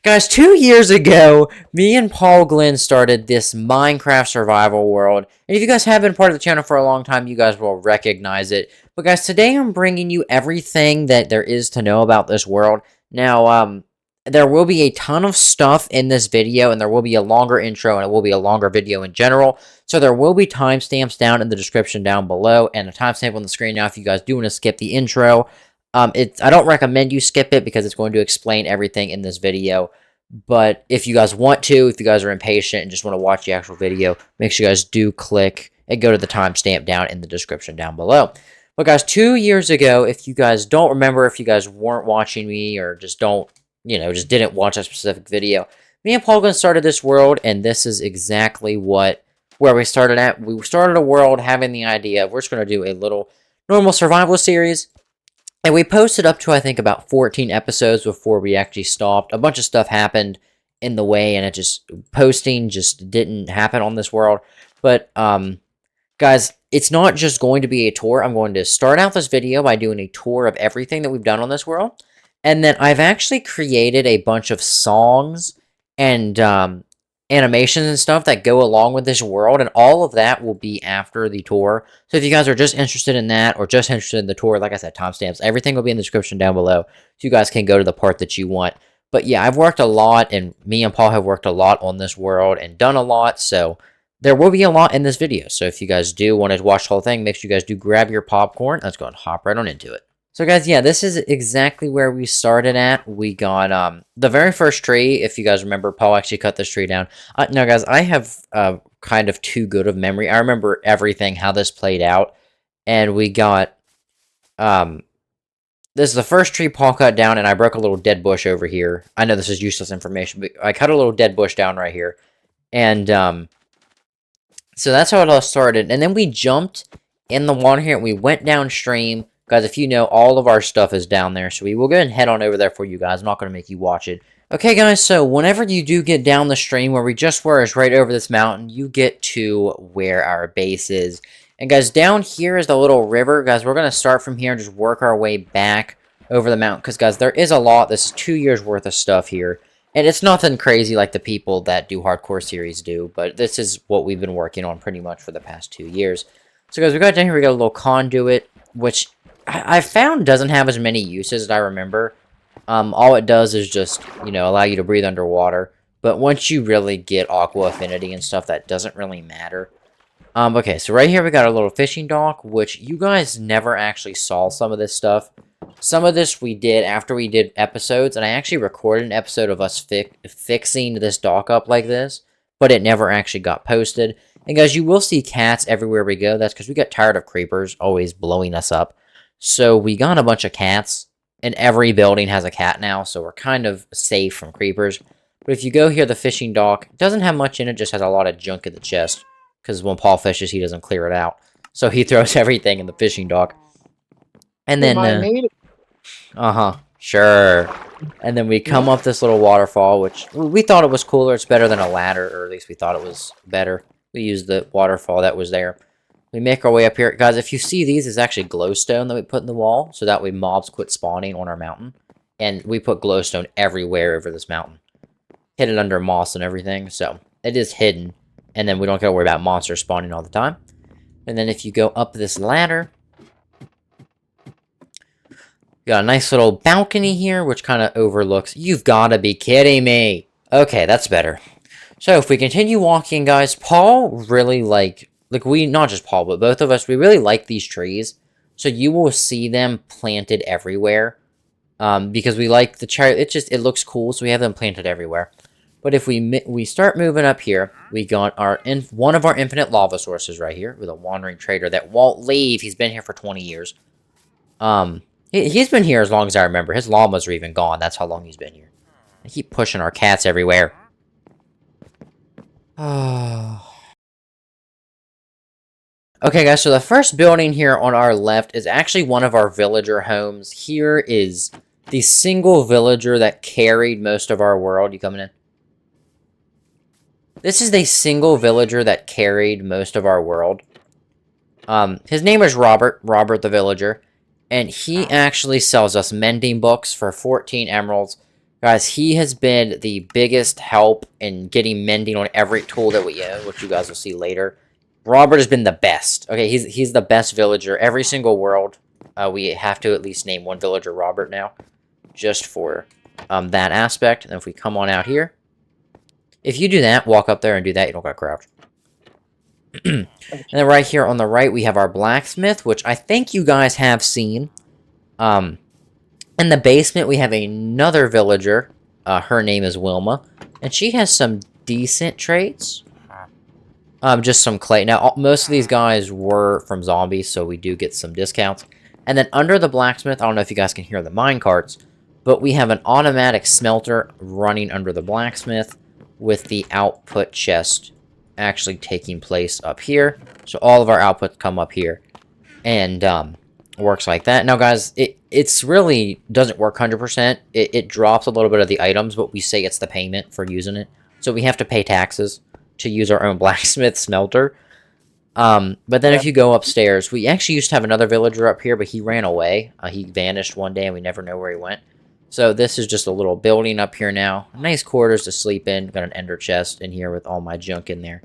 Guys, 2 years ago, me and Paul Glenn started this Minecraft survival world. And if you guys have been part of the channel for a long time, you guys will recognize it. But guys, today I'm bringing you everything that there is to know about this world. Now, there will be a ton of stuff in this video, and there will be a longer intro, and it will be a longer video in general. So there will be timestamps down in the description down below, and a timestamp on the screen now if you guys do want to skip the intro. I don't recommend you skip it because it's going to explain everything in this video. But if you guys want to, if you guys are impatient and just want to watch the actual video, make sure you guys do click and go to the timestamp down in the description down below. But guys, 2 years ago, if you guys don't remember, if you guys weren't watching me or just don't, just didn't watch a specific video, me and Paul started this world, and this is exactly where we started at. We started a world having the idea of we're just going to do a little normal survival series. And we posted up to, I think, about 14 episodes before we actually stopped. A bunch of stuff happened in the way, and posting just didn't happen on this world. But, guys, it's not just going to be a tour. I'm going to start out this video by doing a tour of everything that we've done on this world. And then I've actually created a bunch of songs and animations and stuff that go along with this world, and all of that will be after the tour. So if you guys are just interested in that or just interested in the tour, like I said, timestamps, everything will be in the description down below, so you guys can go to the part that you want. But yeah, I've worked a lot, and me and Paul have worked a lot on this world and done a lot, so there will be a lot in this video. So if you guys do want to watch the whole thing, make sure you guys do grab your popcorn. Let's go and hop right on into it. So guys, yeah, this is exactly where we started at. We got the very first tree. If you guys remember, Paul actually cut this tree down. Now, guys, I have kind of too good of memory. I remember everything, how this played out. And we got, this is the first tree Paul cut down, and I broke a little dead bush over here. I know this is useless information, but I cut a little dead bush down right here. And so that's how it all started. And then we jumped in the water here, and we went downstream. Guys, if you know, all of our stuff is down there, so we will go ahead and head on over there for you guys. I'm not going to make you watch it. Okay, guys, so whenever you do get down the stream, where we just were is right over this mountain, you get to where our base is. And guys, down here is the little river. Guys, we're going to start from here and just work our way back over the mountain. Because, guys, there is a lot. This is 2 years worth of stuff here. And it's nothing crazy like the people that do hardcore series do, but this is what we've been working on pretty much for the past 2 years. So, guys, we got down here, we got a little conduit, which I found doesn't have as many uses as I remember. All it does is just, allow you to breathe underwater. But once you really get aqua affinity and stuff, that doesn't really matter. Okay, so right here we got a little fishing dock, which you guys never actually saw some of this stuff. Some of this we did after we did episodes, and I actually recorded an episode of us fixing this dock up like this, but it never actually got posted. And guys, you will see cats everywhere we go. That's because we got tired of creepers always blowing us up. So we got a bunch of cats, and every building has a cat now, so we're kind of safe from creepers. But if you go here, the fishing dock, it doesn't have much in it, just has a lot of junk in the chest, because when Paul fishes, he doesn't clear it out. So he throws everything in the fishing dock. And then, sure. And then we come up this little waterfall, which we thought it was cooler. It's better than a ladder, or at least we thought it was better. We used the waterfall that was there. We make our way up here. Guys, if you see these, it's actually glowstone that we put in the wall, so that way mobs quit spawning on our mountain. And we put glowstone everywhere over this mountain. Hidden under moss and everything, so it is hidden. And then we don't got to worry about monsters spawning all the time. And then if you go up this ladder, you got a nice little balcony here, which kind of overlooks... You've got to be kidding me! Okay, that's better. So if we continue walking, guys, Paul really not just Paul, but both of us, we really like these trees. So you will see them planted everywhere. Because we like the cherry. It looks cool, so we have them planted everywhere. But if we start moving up here, we got one of our infinite lava sources right here with a wandering trader that won't leave. He's been here for 20 years. He's been here as long as I remember. His llamas are even gone. That's how long he's been here. I keep pushing our cats everywhere. Okay, guys, so the first building here on our left is actually one of our villager homes. Here is the single villager that carried most of our world. You coming in? This is the single villager that carried most of our world. His name is Robert the villager, and he actually sells us mending books for 14 emeralds. Guys, he has been the biggest help in getting mending on every tool that we own, which you guys will see later. Robert has been the best. Okay, he's the best villager. Every single world, we have to at least name one villager Robert now, just for that aspect. And if we come on out here, if you do that, walk up there and do that, you don't got to crouch. And then right here on the right, we have our blacksmith, which I think you guys have seen. In the basement, we have another villager. Her name is Wilma, and she has some decent traits. Just some clay. Now, most of these guys were from zombies, so we do get some discounts. And then under the blacksmith, I don't know if you guys can hear the mine carts, but we have an automatic smelter running under the blacksmith with the output chest actually taking place up here. So all of our outputs come up here, and works like that. Now, guys, it's really doesn't work 100%. It drops a little bit of the items, but we say it's the payment for using it. So we have to pay taxes to use our own blacksmith smelter. But then if you go upstairs, we actually used to have another villager up here, but he ran away. He vanished one day, and we never know where he went. So this is just a little building up here now. Nice quarters to sleep in. Got an ender chest in here with all my junk in there.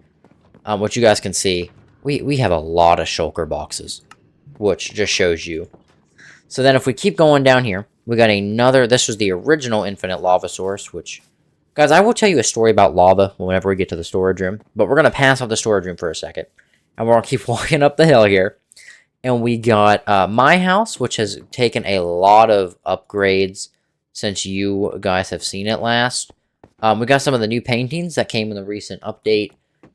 What you guys can see, we have a lot of shulker boxes, which just shows you. So then if we keep going down here, we got another, this was the original infinite lava source, which, guys, I will tell you a story about lava whenever we get to the storage room, but we're going to pass off the storage room for a second, and we're going to keep walking up the hill here. And we got my house, which has taken a lot of upgrades since you guys have seen it last. We got some of the new paintings that came in the recent update,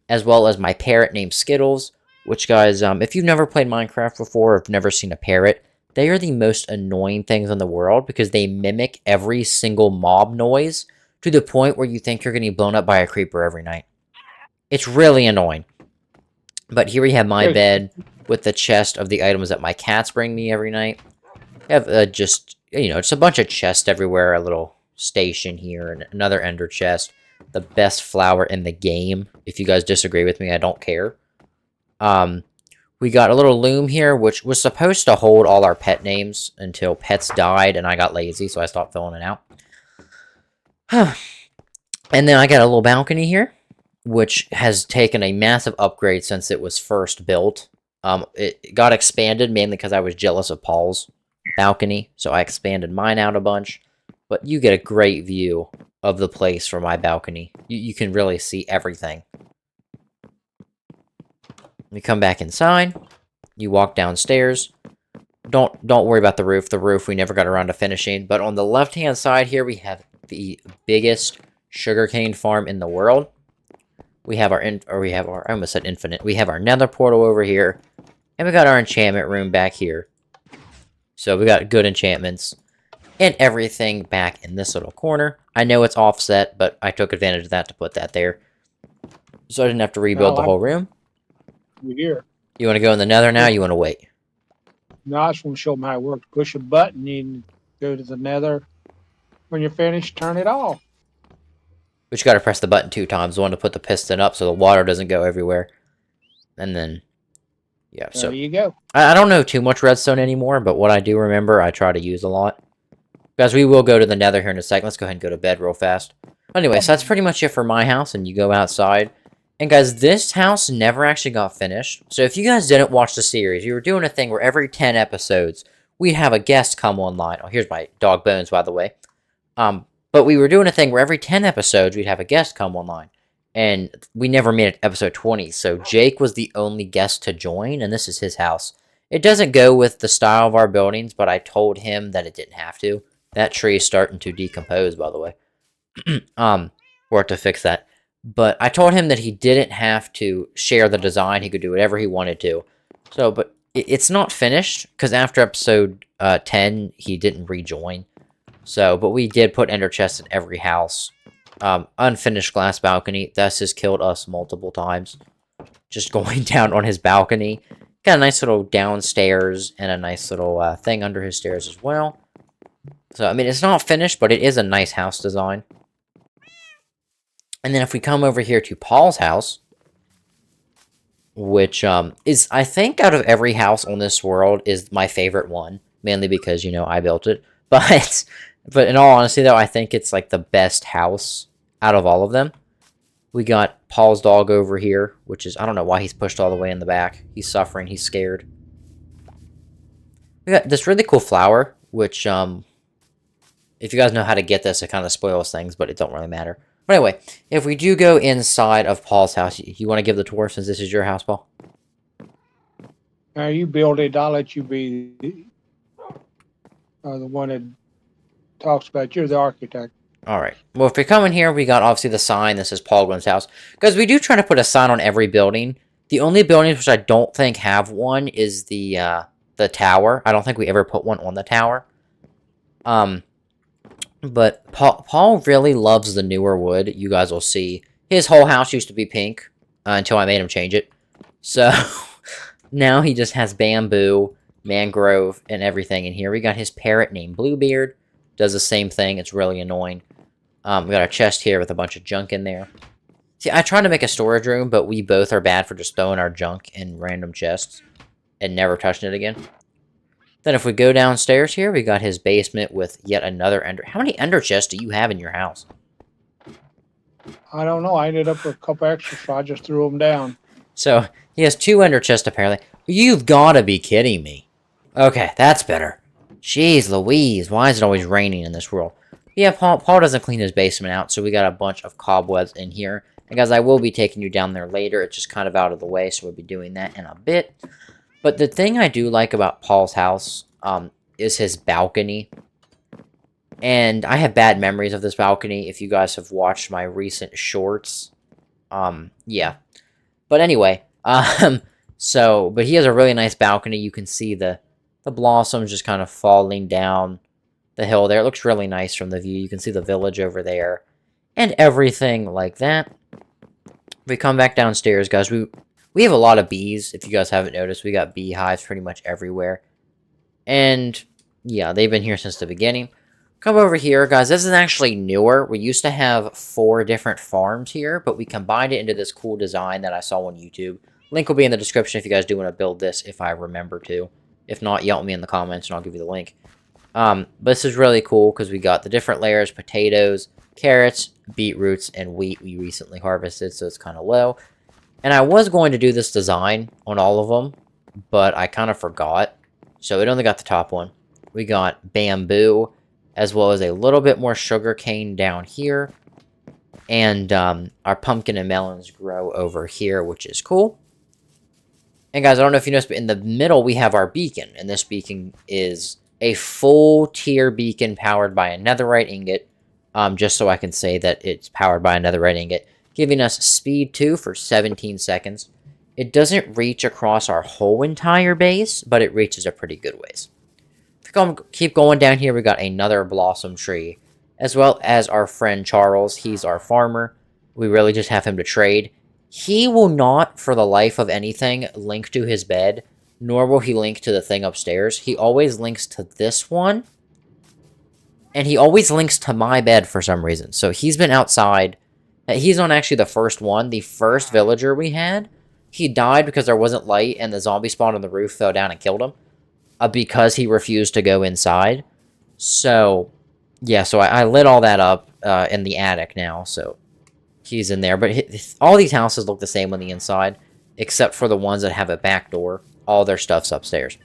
as well as my parrot named Skittles, which, guys, if you've never played Minecraft before or have never seen a parrot, they are the most annoying things in the world because they mimic every single mob noise to the point where you think you're getting blown up by a creeper every night. It's really annoying. But here we have my bed with the chest of the items that my cats bring me every night. I have just, you know, it's a bunch of chests everywhere, a little station here, and another ender chest. The best flower in the game. If you guys disagree with me, I don't care. We got a little loom here, which was supposed to hold all our pet names until pets died, and I got lazy, so I stopped filling it out. And then I got a little balcony here, which has taken a massive upgrade since it was first built. It got expanded mainly because I was jealous of Paul's balcony, so I expanded mine out a bunch. But you get a great view of the place from my balcony. You can really see everything. You come back inside. You walk downstairs. Don't worry about the roof. The roof we never got around to finishing. But on the left-hand side here, we have the biggest sugarcane farm in the world. We have I almost said infinite. We have our nether portal over here. And we got our enchantment room back here. So we got good enchantments. And everything back in this little corner. I know it's offset, but I took advantage of that to put that there. So I didn't have to rebuild the whole room. Here. You want to go in the nether now, or you want to wait? No, I just want to show them how it works. Push a button and go to the nether. When you're finished, turn it off. But you got to press the button 2 times. One to put the piston up so the water doesn't go everywhere. And then, yeah. So there you go. I don't know too much redstone anymore, but what I do remember, I try to use a lot. Guys, we will go to the nether here in a second. Let's go ahead and go to bed real fast. Anyway, so that's pretty much it for my house, and you go outside. And guys, this house never actually got finished. So if you guys didn't watch the series, we were doing a thing where every 10 episodes, we'd have a guest come online. Oh, here's my dog Bones, by the way. But we were doing a thing where every 10 episodes, we'd have a guest come online. And we never made it episode 20. So Jake was the only guest to join, and this is his house. It doesn't go with the style of our buildings, but I told him that it didn't have to. That tree is starting to decompose, by the way. We'll have to fix that. But I told him that he didn't have to share the design. He could do whatever he wanted to. So, but it's not finished, because after episode 10, he didn't rejoin. So, but we did put ender chests in every house. Unfinished glass balcony. This has killed us multiple times. Just going down on his balcony. Got a nice little downstairs and a nice little thing under his stairs as well. So, I mean, it's not finished, but it is a nice house design. And then if we come over here to Paul's house, which is, I think, out of every house on this world, is my favorite one. Mainly because, you know, I built it. But But in all honesty, though, I think it's like the best house out of all of them. We got Paul's dog over here, which is, I don't know why he's pushed all the way in the back. He's suffering. He's scared. We got this really cool flower, which, if you guys know how to get this, it kind of spoils things, but it don't really matter. But anyway, if we do go inside of Paul's house, you want to give the tour since this is your house, Paul? Now you build it. I'll let you be the one that talks about. You're the architect. All right. Well, if we come in here, we got obviously the sign. This is Paul Glynn's house. Because we do try to put a sign on every building. The only buildings which I don't think have one is the tower. I don't think we ever put one on the tower. But Paul really loves the newer wood. You guys will see. His whole house used to be pink until I made him change it. So now he just has bamboo, mangrove, and everything in here. We got his parrot named Bluebeard. Does the same thing. It's really annoying. We got a chest here with a bunch of junk in there. See, I tried to make a storage room, but we both are bad for just throwing our junk in random chests and never touching it again. Then if we go downstairs here, we got his basement with yet another ender. How many ender chests do you have in your house? I don't know. I ended up with a couple extra, so I just threw them down. So, he has 2 ender chests apparently. You've got to be kidding me. Okay, that's better. Jeez Louise, why is it always raining in this world? Yeah, Paul doesn't clean his basement out, so we got a bunch of cobwebs in here. And guys, I will be taking you down there later. It's just kind of out of the way, so we'll be doing that in a bit. But the thing I do like about Paul's house is his balcony. And I have bad memories of this balcony if you guys have watched my recent shorts. Yeah. But anyway, but he has a really nice balcony. You can see the blossoms just kind of falling down the hill there. It looks really nice from the view. You can see the village over there and everything like that. We come back downstairs, guys. We have a lot of bees. If you guys haven't noticed, we got beehives pretty much everywhere. And yeah, they've been here since the beginning. Come over here, guys. This is actually newer. We used to have 4 different farms here, but we combined it into this cool design that I saw on YouTube. Link will be in the description if you guys do want to build this, if I remember to. If not, yell at me in the comments and I'll give you the link. But this is really cool because we got the different layers: potatoes, carrots, beetroots, and wheat we recently harvested, so it's kind of low. And I was going to do this design on all of them, but I kind of forgot. So it only got the top one. We got bamboo, as well as a little bit more sugar cane down here. And our pumpkin and melons grow over here, which is cool. And guys, I don't know if you noticed, but in the middle we have our beacon. And this beacon is a full tier beacon powered by a netherite ingot. Just so I can say that it's powered by a netherite ingot. Giving us speed 2 for 17 seconds. It doesn't reach across our whole entire base, but it reaches a pretty good ways. If we keep going down here, we got another blossom tree. As well as our friend Charles. He's our farmer. We really just have him to trade. He will not, for the life of anything, link to his bed. Nor will he link to the thing upstairs. He always links to this one. And he always links to my bed for some reason. So he's been outside. He's on actually the first one. The first villager we had. He died because there wasn't light and the zombie spawned on the roof, fell down and killed him. Because he refused to go inside. So, yeah, so I lit all that up in the attic now. So he's in there. But all these houses look the same on the inside. Except for the ones that have a back door. All their stuff's upstairs.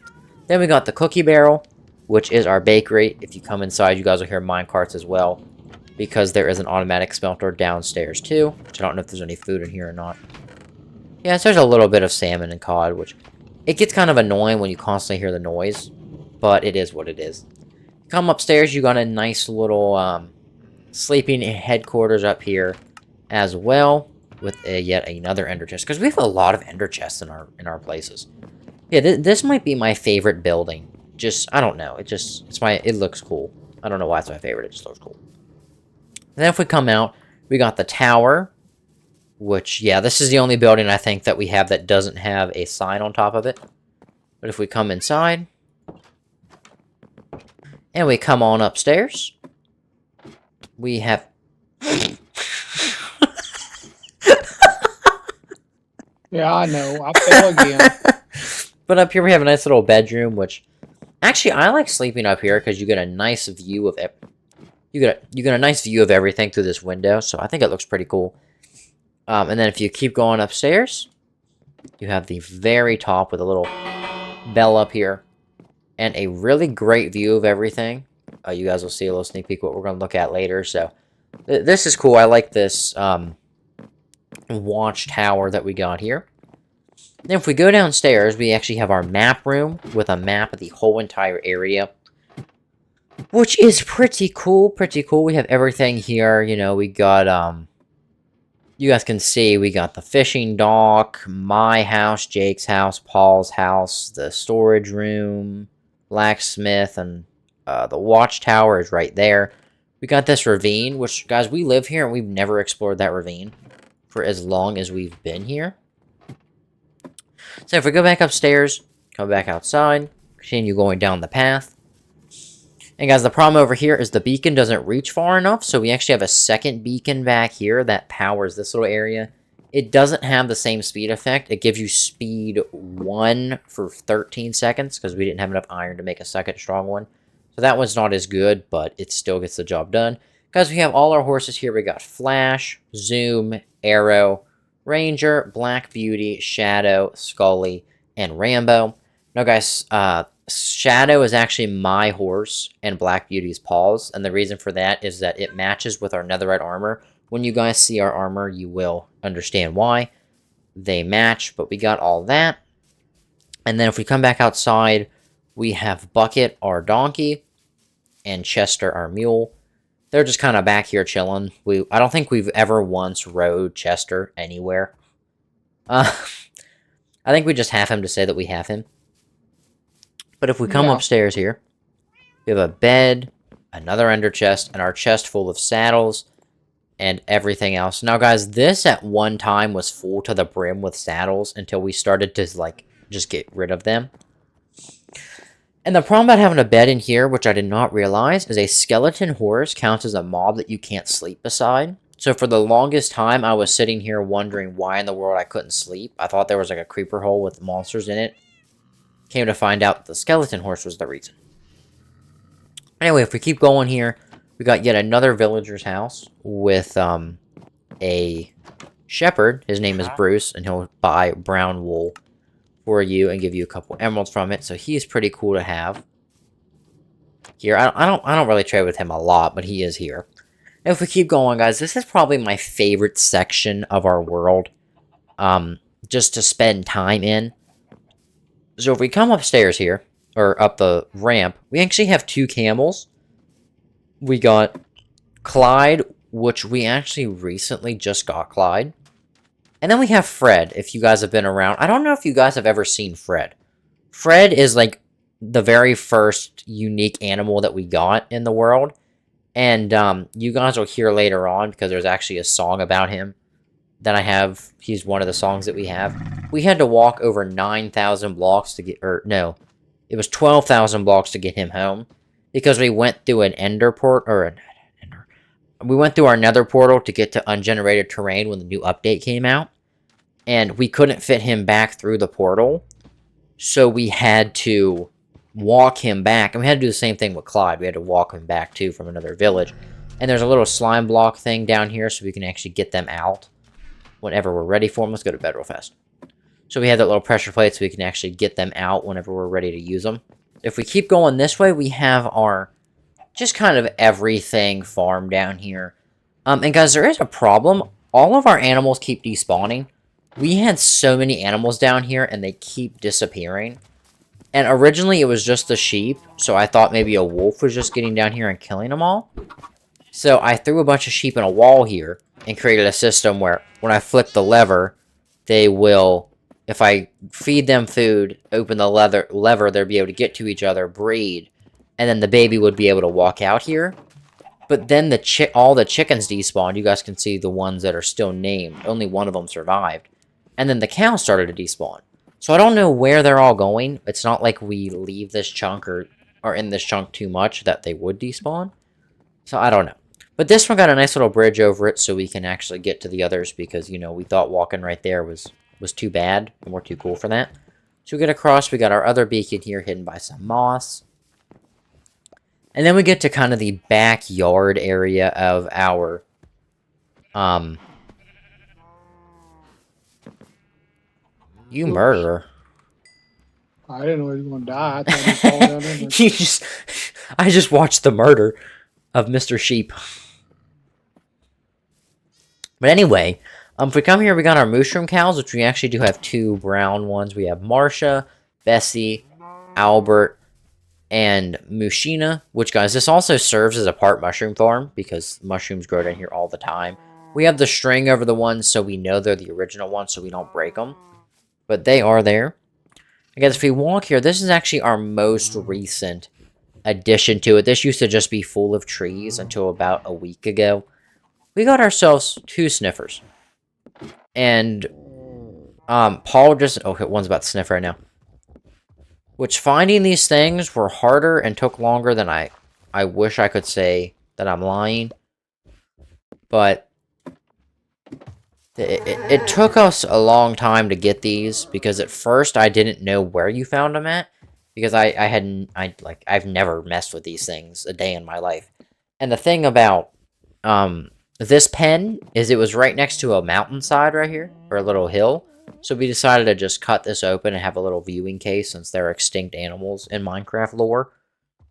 Then we got the cookie barrel, which is our bakery. If you come inside, you guys will hear mine carts as well. Because there is an automatic smelter downstairs too. Which I don't know if there's any food in here or not. Yeah, so there's a little bit of salmon and cod, which it gets kind of annoying when you constantly hear the noise. But it is what it is. Come upstairs, you got a nice little sleeping headquarters up here as well. With yet another ender chest. Because we have a lot of ender chests in our places. Yeah, this might be my favorite building. Just, I don't know. It looks cool. I don't know why it's my favorite. It just looks cool. And then if we come out, we got the tower. Which, yeah, this is the only building I think that we have that doesn't have a sign on top of it. But if we come inside. And we come on upstairs. We have... Yeah, I know. I fell again. But up here we have a nice little bedroom, which... Actually, I like sleeping up here because you get a nice view of you get a nice view of everything through this window, so I think it looks pretty cool. And then if you keep going upstairs, you have the very top with a little bell up here, and a really great view of everything. You guys will see a little sneak peek what we're going to look at later. So this is cool. I like this watchtower that we got here. Then if we go downstairs, we actually have our map room with a map of the whole entire area, which is pretty cool. Pretty cool. We have everything here. You know, we got you guys can see we got the fishing dock, my house, Jake's house, Paul's house, the storage room, blacksmith, and the watchtower is right there. We got this ravine, which, guys, we live here and we've never explored that ravine for as long as we've been here. So if we go back upstairs, come back outside, continue going down the path. And guys, the problem over here is the beacon doesn't reach far enough, so we actually have a second beacon back here that powers this little area. It doesn't have the same speed effect. It gives you speed 1 for 13 seconds, because we didn't have enough iron to make a second strong one. So that one's not as good, but it still gets the job done. Guys, we have all our horses here. We got Flash, Zoom, Arrow, Ranger, Black Beauty, Shadow, Scully, and Rambo. Now, guys, Shadow is actually my horse, and Black Beauty is Paul's, and the reason for that is that it matches with our netherite armor. When you guys see our armor, you will understand why. They match, but we got all that. And then if we come back outside, we have Bucket, our donkey, and Chester, our mule. They're just kind of back here chilling. I don't think we've ever once rode Chester anywhere. I think we just have him to say that we have him. But if we come upstairs here, we have a bed, another ender chest, and our chest full of saddles and everything else. Now, guys, this at one time was full to the brim with saddles until we started to, like, just get rid of them. And the problem about having a bed in here, which I did not realize, is a skeleton horse counts as a mob that you can't sleep beside. So for the longest time, I was sitting here wondering why in the world I couldn't sleep. I thought there was like a creeper hole with monsters in it. Came to find out the skeleton horse was the reason. Anyway, if we keep going here, we got yet another villager's house with a shepherd. His name is Bruce, and he'll buy brown wool for you and give you a couple emeralds from it. So he's pretty cool to have here. I don't really trade with him a lot, but he is here. And if we keep going, guys, this is probably my favorite section of our world, just to spend time in. So if we come upstairs here, or up the ramp, we actually have 2 camels. We got Clyde, which we actually recently just got Clyde. And then we have Fred, if you guys have been around. I don't know if you guys have ever seen Fred. Fred is like the very first unique animal that we got in the world. And you guys will hear later on, because there's actually a song about him that I have. He's one of the songs that we have. We had to walk over 9,000 blocks to get, or no, it was 12,000 blocks to get him home. Because we went through an ender port, or we went through our nether portal to get to ungenerated terrain when the new update came out. And we couldn't fit him back through the portal. So we had to walk him back. And we had to do the same thing with Clyde. We had to walk him back, too, from another village. And there's a little slime block thing down here, so we can actually get them out whenever we're ready for them. Let's go to bed real fast. So we have that little pressure plate, so we can actually get them out whenever we're ready to use them. If we keep going this way, we have our just kind of everything farm down here. And guys, there is a problem. All of our animals keep despawning. We had so many animals down here, and they keep disappearing. And originally, it was just the sheep, so I thought maybe a wolf was just getting down here and killing them all. So I threw a bunch of sheep in a wall here, and created a system where when I flip the lever, they will, if I feed them food, open the lever, they'll be able to get to each other, breed, and then the baby would be able to walk out here. But then all the chickens despawned. You guys can see the ones that are still named. Only one of them survived. And then the cows started to despawn. So I don't know where they're all going. It's not like we leave this chunk or are in this chunk too much that they would despawn. So I don't know. But this one got a nice little bridge over it so we can actually get to the others because, you know, we thought walking right there was too bad and we're too cool for that. So we get across. We got our other beacon here hidden by some moss. And then we get to kind of the backyard area of our, you Oops. murderer. I didn't know he was going to die. I thought he'd fall down in there. I just watched the murder of Mr. Sheep. But anyway, if we come here, we got our mushroom cows, which we actually do have 2 brown ones. We have Marsha, Bessie, Albert, and Mushina, which, guys, this also serves as a part mushroom farm because mushrooms grow down here all the time. We have the string over the ones so we know they're the original ones so we don't break them. But they are there. I guess if we walk here, this is actually our most recent addition to it. This used to just be full of trees until about a week ago. We got ourselves 2 sniffers. And Paul just... Okay, one's about to sniff right now. Which, finding these things were harder and took longer than I wish I could say that I'm lying. But it took us a long time to get these because at first I didn't know where you found them at because I've never messed with these things a day in my life. And the thing about this pen is it was right next to a mountainside right here, or a little hill. So we decided to just cut this open and have a little viewing case since they're extinct animals in Minecraft lore.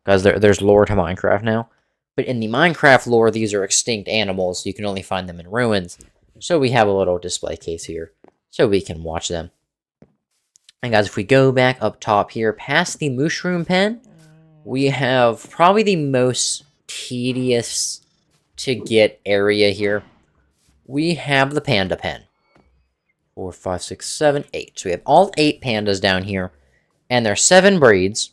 Because there's lore to Minecraft now. But in the Minecraft lore, these are extinct animals, so you can only find them in ruins. So we have a little display case here, so we can watch them. And guys, if we go back up top here, past the mushroom pen, we have probably the most tedious to get area here. We have the panda pen. 4, 5, 6, 7, 8. So we have all 8 pandas down here, and there's 7 breeds.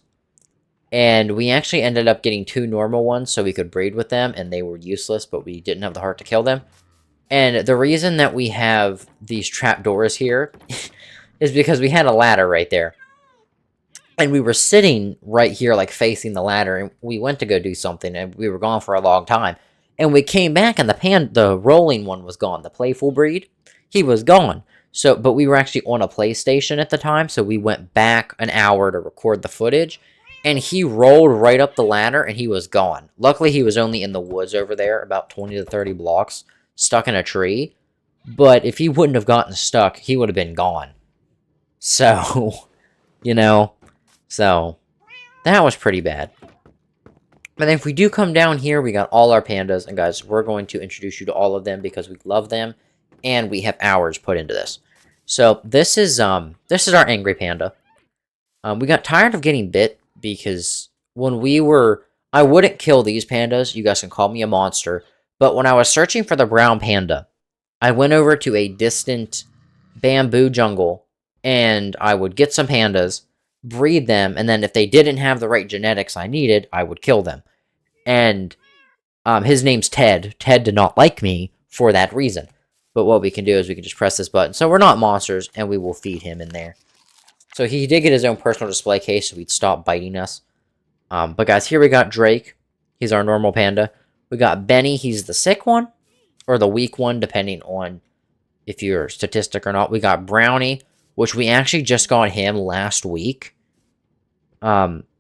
And we actually ended up getting 2 normal ones so we could breed with them, and they were useless, but we didn't have the heart to kill them. And the reason that we have these trapdoors here is because we had a ladder right there. And we were sitting right here, like, facing the ladder, and we went to go do something, and we were gone for a long time. And we came back, and the rolling one was gone. The playful breed, he was gone. So, but we were actually on a PlayStation at the time, so we went back an hour to record the footage. And he rolled right up the ladder, and he was gone. Luckily, he was only in the woods over there, about 20 to 30 blocks, stuck in a tree. But if he wouldn't have gotten stuck, he would have been gone. So, you know, so that was pretty bad. But then if we do come down here, we got all our pandas. And guys, we're going to introduce you to all of them because we love them. And we have hours put into this. So this is our angry panda. We got tired of getting bit because when I wouldn't kill these pandas. You guys can call me a monster. But when I was searching for the brown panda, I went over to a distant bamboo jungle and I would get some pandas, breed them, and then if they didn't have the right genetics I needed, I would kill them. And his name's Ted. Ted did not like me for that reason. But what we can do is we can just press this button. So we're not monsters, and we will feed him in there. So he did get his own personal display case, so he'd stop biting us. But guys, here we got Drake. He's our normal panda. We got Benny. He's the sick one, or the weak one, depending on if you're a statistic or not. We got Brownie, which we actually just got him last week.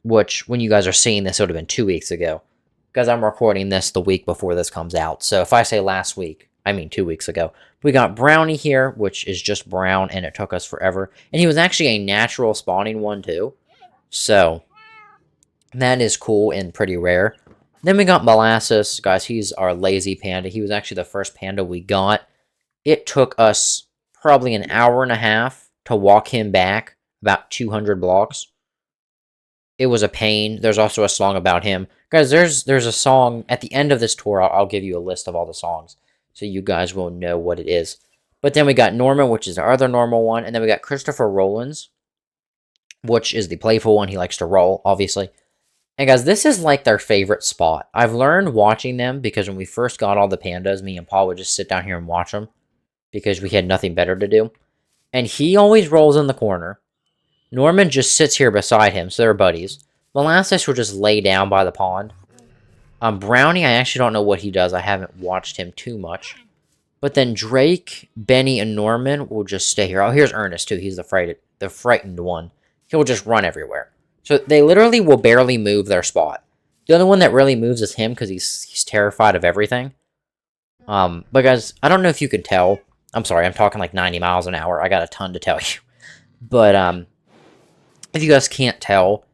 Which, when you guys are seeing this, it would have been 2 weeks ago. Because I'm recording this the week before this comes out. So if I say last week, I mean 2 weeks ago. We got Brownie here, which is just brown, and it took us forever. And he was actually a natural spawning one, too. So, that is cool and pretty rare. Then we got Molasses. Guys, he's our lazy panda. He was actually the first panda we got. It took us probably an hour and a half to walk him back about 200 blocks. It was a pain. There's also a song about him. Guys, there's a song at the end of this tour. I'll give you a list of all the songs so you guys will know what it is. But then we got Norman, which is our other normal one. And then we got Christopher Rollins, which is the playful one. He likes to roll, obviously. And guys, this is like their favorite spot. I've learned watching them because when we first got all the pandas, me and Paul would just sit down here and watch them because we had nothing better to do. And he always rolls in the corner. Norman just sits here beside him, so they're buddies. Molasses will just lay down by the pond. Brownie, I actually don't know what he does. I haven't watched him too much. But then Drake, Benny, and Norman will just stay here. Oh, here's Ernest, too. He's the frightened one. He'll just run everywhere. So they literally will barely move their spot. The only one that really moves is him because he's terrified of everything. But guys, I don't know if you can tell. I'm sorry, I'm talking like 90 miles an hour. I got a ton to tell you. But if you guys can't tell,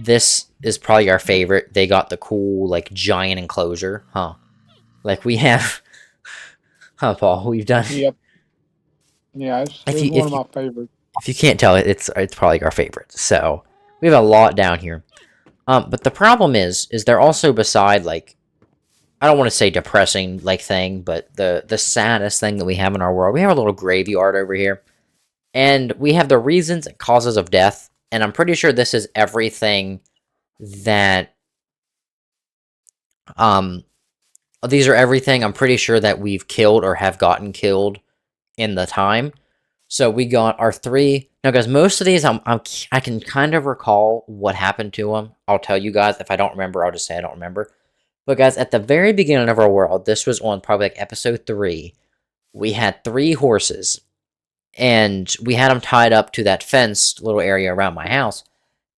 this is probably our favorite. They got the cool like giant enclosure, huh? Like we have, huh, Paul? We've done. Yep. Yeah, it If was you one if of you my favorites. if you can't tell, it's probably our favorite. So we have a lot down here. But the problem is they're also beside like I don't want to say depressing like thing, but the saddest thing that we have in our world. We have a little graveyard over here, and we have the reasons and causes of death. And I'm pretty sure this is everything that um these are everything I'm pretty sure that we've killed or have gotten killed in the time. So we got our three. Now, guys, most of these I can kind of recall what happened to them. I'll tell you guys. If I don't remember, I'll just say I don't remember. But guys, at the very beginning of our world, this was on probably like episode 3. We had 3 horses, and we had them tied up to that fenced little area around my house.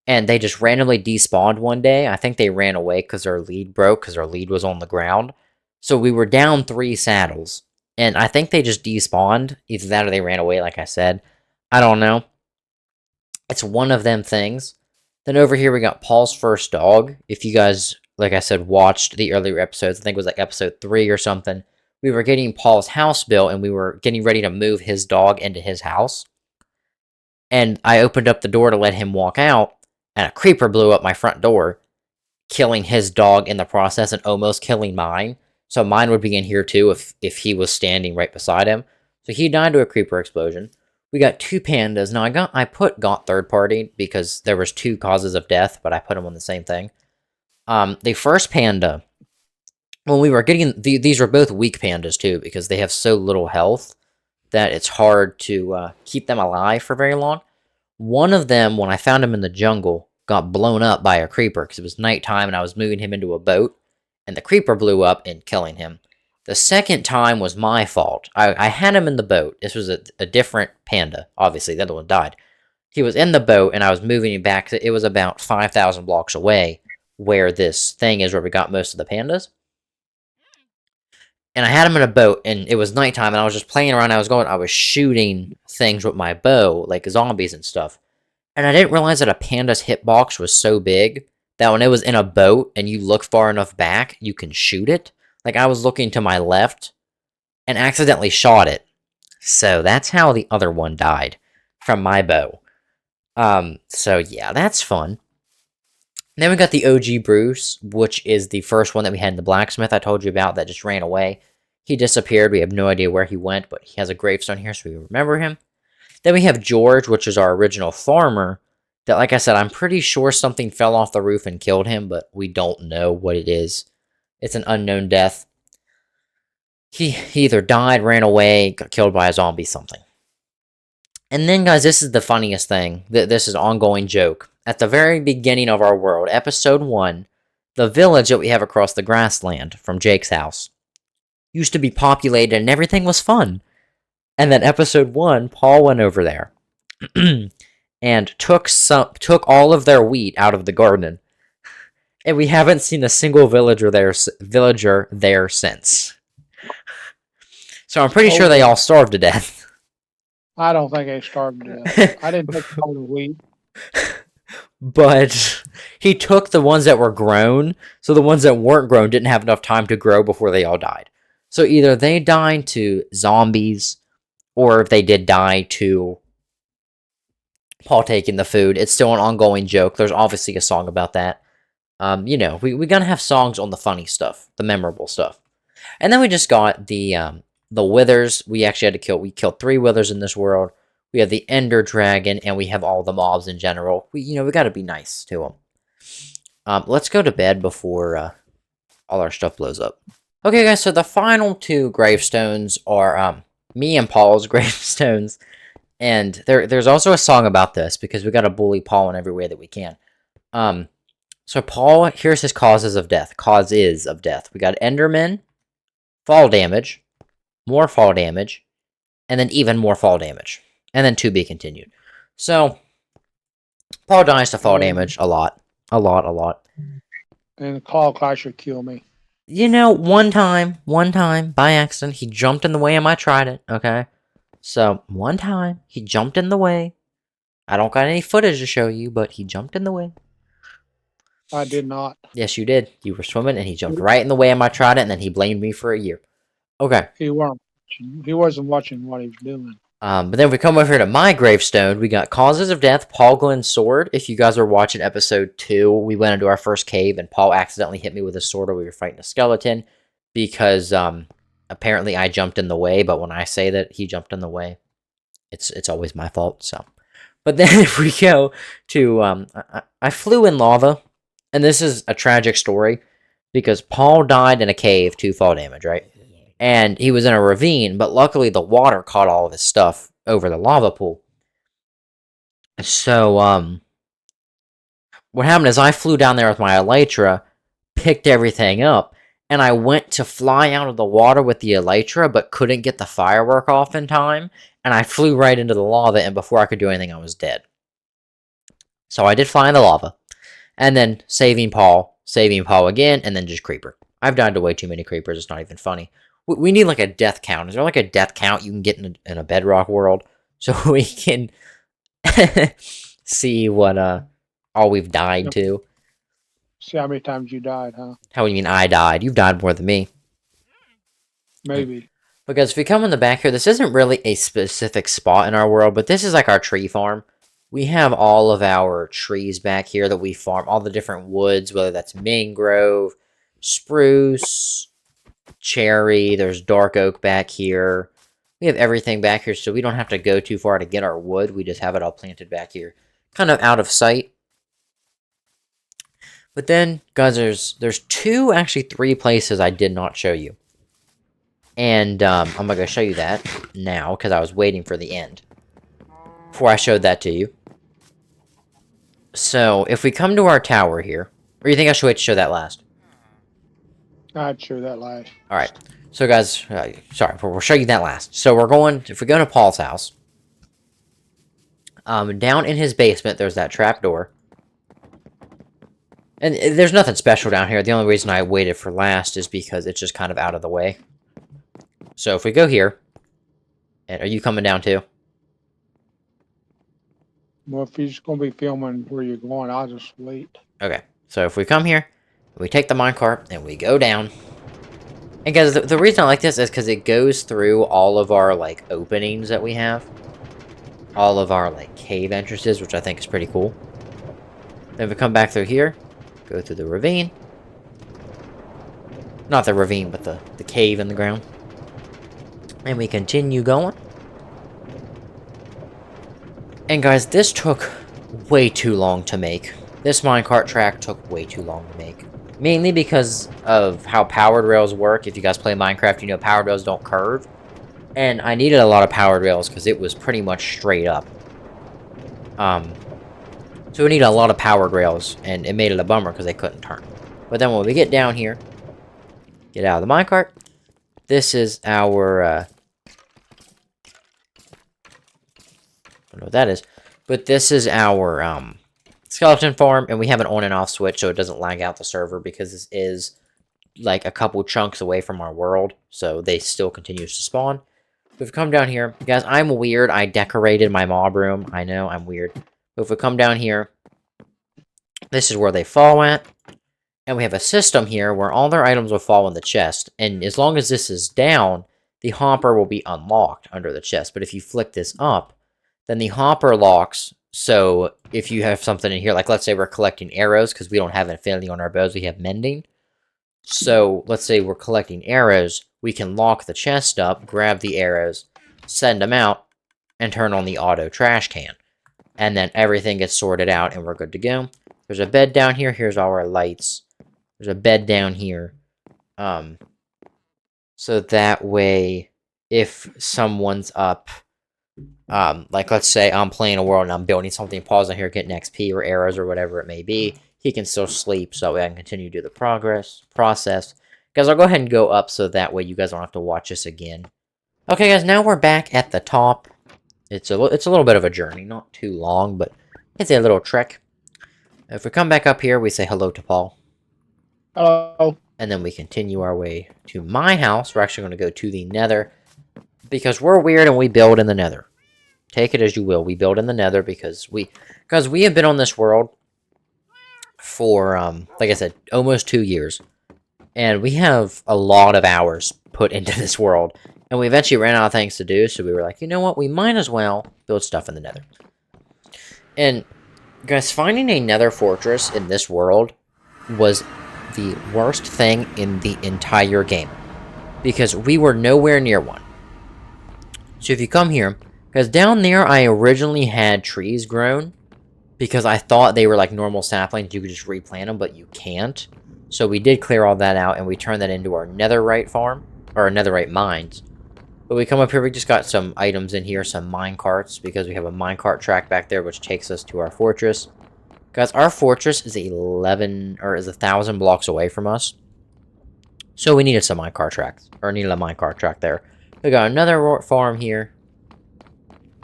And they just randomly despawned one day. I think they ran away because their lead broke because their lead was on the ground. So we were down 3 saddles. And I think they just despawned. Either that or they ran away, like I said. I don't know. It's one of them things. Then over here we got Paul's first dog. If you guys, like I said, watched the earlier episodes, I think it was like episode 3 or something. We were getting Paul's house built and we were getting ready to move his dog into his house. And I opened up the door to let him walk out, and a creeper blew up my front door, killing his dog in the process and almost killing mine. So mine would be in here too if he was standing right beside him. So he died to a creeper explosion. We got 2 pandas. Now I put Gaunt third party because there was 2 causes of death, but I put them on the same thing. The first panda, when we were getting these were both weak pandas too because they have so little health that it's hard to keep them alive for very long. One of them, when I found him in the jungle, got blown up by a creeper because it was nighttime and I was moving him into a boat, and the creeper blew up and killing him. The second time was my fault. I had him in the boat. This was a different panda. Obviously, the other one died. He was in the boat, and I was moving him back. It was about 5,000 blocks away where this thing is where we got most of the pandas. And I had him in a boat, and it was nighttime, and I was just playing around. I was shooting things with my bow, like zombies and stuff. And I didn't realize that a panda's hitbox was so big that when it was in a boat and you look far enough back, you can shoot it. Like, I was looking to my left and accidentally shot it. So that's how the other one died, from my bow. So yeah, that's fun. And then we got the OG Bruce, which is the first one that we had in the blacksmith I told you about that just ran away. He disappeared. We have no idea where he went, but he has a gravestone here, so we remember him. Then we have George, which is our original farmer. That, like I said, I'm pretty sure something fell off the roof and killed him, but we don't know what it is. It's an unknown death. He either died, ran away, got killed by a zombie, something. And then, guys, this is the funniest thing. This is an ongoing joke. At the very beginning of our world, episode 1, the village that we have across the grassland from Jake's house used to be populated and everything was fun. And then episode 1, Paul went over there and took all of their wheat out of the garden. And we haven't seen a single villager there since. So I'm pretty sure they all starved to death. I don't think they starved to death. I didn't take all the wheat. But he took the ones that were grown, so the ones that weren't grown didn't have enough time to grow before they all died. So either they died to zombies, or if they did die to Paul taking the food. It's still an ongoing joke. There's obviously a song about that. We gotta have songs on the funny stuff, the memorable stuff. And then we just got the withers. We actually had to kill. We killed 3 withers in this world. We have the Ender Dragon, and we have all the mobs in general. We gotta be nice to them. Let's go to bed before all our stuff blows up. Okay, guys. So the final 2 gravestones are me and Paul's gravestones, and there's also a song about this because we gotta bully Paul in every way that we can. So Paul, here's his causes of death. Causes of death. We got Enderman, fall damage, more fall damage, and then even more fall damage. And then to be continued. So, Paul dies to fall damage a lot. A lot. and the Claw Clasher kill me. You know, one time, by accident, he jumped in the way of my trident, okay? So, one time, he jumped in the way. I don't got any footage to show you, but he jumped in the way. I did not. Yes, you did. You were swimming, and he jumped right in the way of my trident, and then he blamed me for a year. Okay. He weren't. He wasn't watching what he was doing. But then if we come over here to my gravestone, we got Causes of Death, Paul Glenn's sword. If you guys were watching episode 2, we went into our first cave, and Paul accidentally hit me with a sword while we were fighting a skeleton, because apparently I jumped in the way, but when I say that he jumped in the way, it's always my fault, so. But then if we go to, I flew in lava, and this is a tragic story, because Paul died in a cave, 2 fall damage, right? And he was in a ravine, but luckily the water caught all of his stuff over the lava pool. So, what happened is I flew down there with my elytra, picked everything up, and I went to fly out of the water with the elytra, but couldn't get the firework off in time, and I flew right into the lava, and before I could do anything, I was dead. So I did fly in the lava, and then saving Paul again, and then just Creeper. I've died to way too many Creepers, it's not even funny. We need like a death count. Is there like a death count you can get in a Bedrock world? So we can see what all we've died to. See how many times you died, huh? How do you mean I died? You've died more than me. Maybe. Because if we come in the back here, this isn't really a specific spot in our world, but this is like our tree farm. We have all of our trees back here that we farm. All the different woods, whether that's mangrove, spruce, cherry, there's dark oak back here. We have everything back here, so we don't have to go too far to get our wood. We just have it all planted back here. Kind of out of sight. But then, guys, there's 2, actually 3 places I did not show you. And I'm going to show you that now, because I was waiting for the end before I showed that to you. So, if we come to our tower here, or you think I should wait to show that last? I'd show that last. Alright, so guys, sorry, we'll show you that last. So we're going, if we go to Paul's house, down in his basement, there's that trap door. And there's nothing special down here. The only reason I waited for last is because it's just kind of out of the way. So if we go here, and are you coming down too? Well, if you're just going to be filming where you're going, I'll just wait. Okay, so if we come here, we take the minecart, and we go down. And guys, the reason I like this is because it goes through all of our, like, openings that we have. All of our, like, cave entrances, which I think is pretty cool. Then we come back through here, go through the ravine. Not the ravine, but the cave in the ground. And we continue going. And guys, this took way too long to make. This minecart track took way too long to make. Mainly because of how powered rails work. If you guys play Minecraft, you know powered rails don't curve. And I needed a lot of powered rails because it was pretty much straight up. So we needed a lot of powered rails, and it made it a bummer because they couldn't turn. But then when we get down here, get out of the minecart, this is our, I don't know what that is, but this is our, skeleton farm, and we have an on and off switch so it doesn't lag out the server because this is like a couple chunks away from our world, so they still continue to spawn. If we come down here, guys, I'm weird. I decorated my mob room. I know, I'm weird. But if we come down here, this is where they fall at. And we have a system here where all their items will fall in the chest. And as long as this is down, the hopper will be unlocked under the chest. But if you flick this up, then the hopper locks. So if you have something in here, like let's say we're collecting arrows, because we don't have infinity on our bows, we have mending. So let's say we're collecting arrows, we can lock the chest up, grab the arrows, send them out, and turn on the auto trash can. And then everything gets sorted out and we're good to go. There's a bed down here. Here's all our lights. There's a bed down here. So that way, if someone's up, like let's say I'm playing a world and I'm building something, pause on here, getting XP or arrows or whatever it may be, he can still sleep so that way I can continue to do the process. Guys, I'll go ahead and go up so that way you guys don't have to watch this again. Okay, guys, now we're back at the top. It's a little bit of a journey, not too long, but it's a little trek. If we come back up here, we say hello to Paul. Hello. And then we continue our way to my house. We're actually going to go to the nether because we're weird and we build in the nether. Take it as you will. We build in the nether because we have been on this world for, like I said, almost 2 years. And we have a lot of hours put into this world. And we eventually ran out of things to do, so we were like, you know what? We might as well build stuff in the nether. And, guys, finding a nether fortress in this world was the worst thing in the entire game. Because we were nowhere near one. So if you come here, because down there I originally had trees grown, because I thought they were like normal saplings, you could just replant them, but you can't. So we did clear all that out, and we turned that into our netherite farm, or our netherite mines. But we come up here, we just got some items in here, some mine carts, because we have a minecart track back there, which takes us to our fortress. Guys, our fortress is 1,000 blocks away from us. So we needed some minecart tracks, or needed a minecart track there. We got another farm here.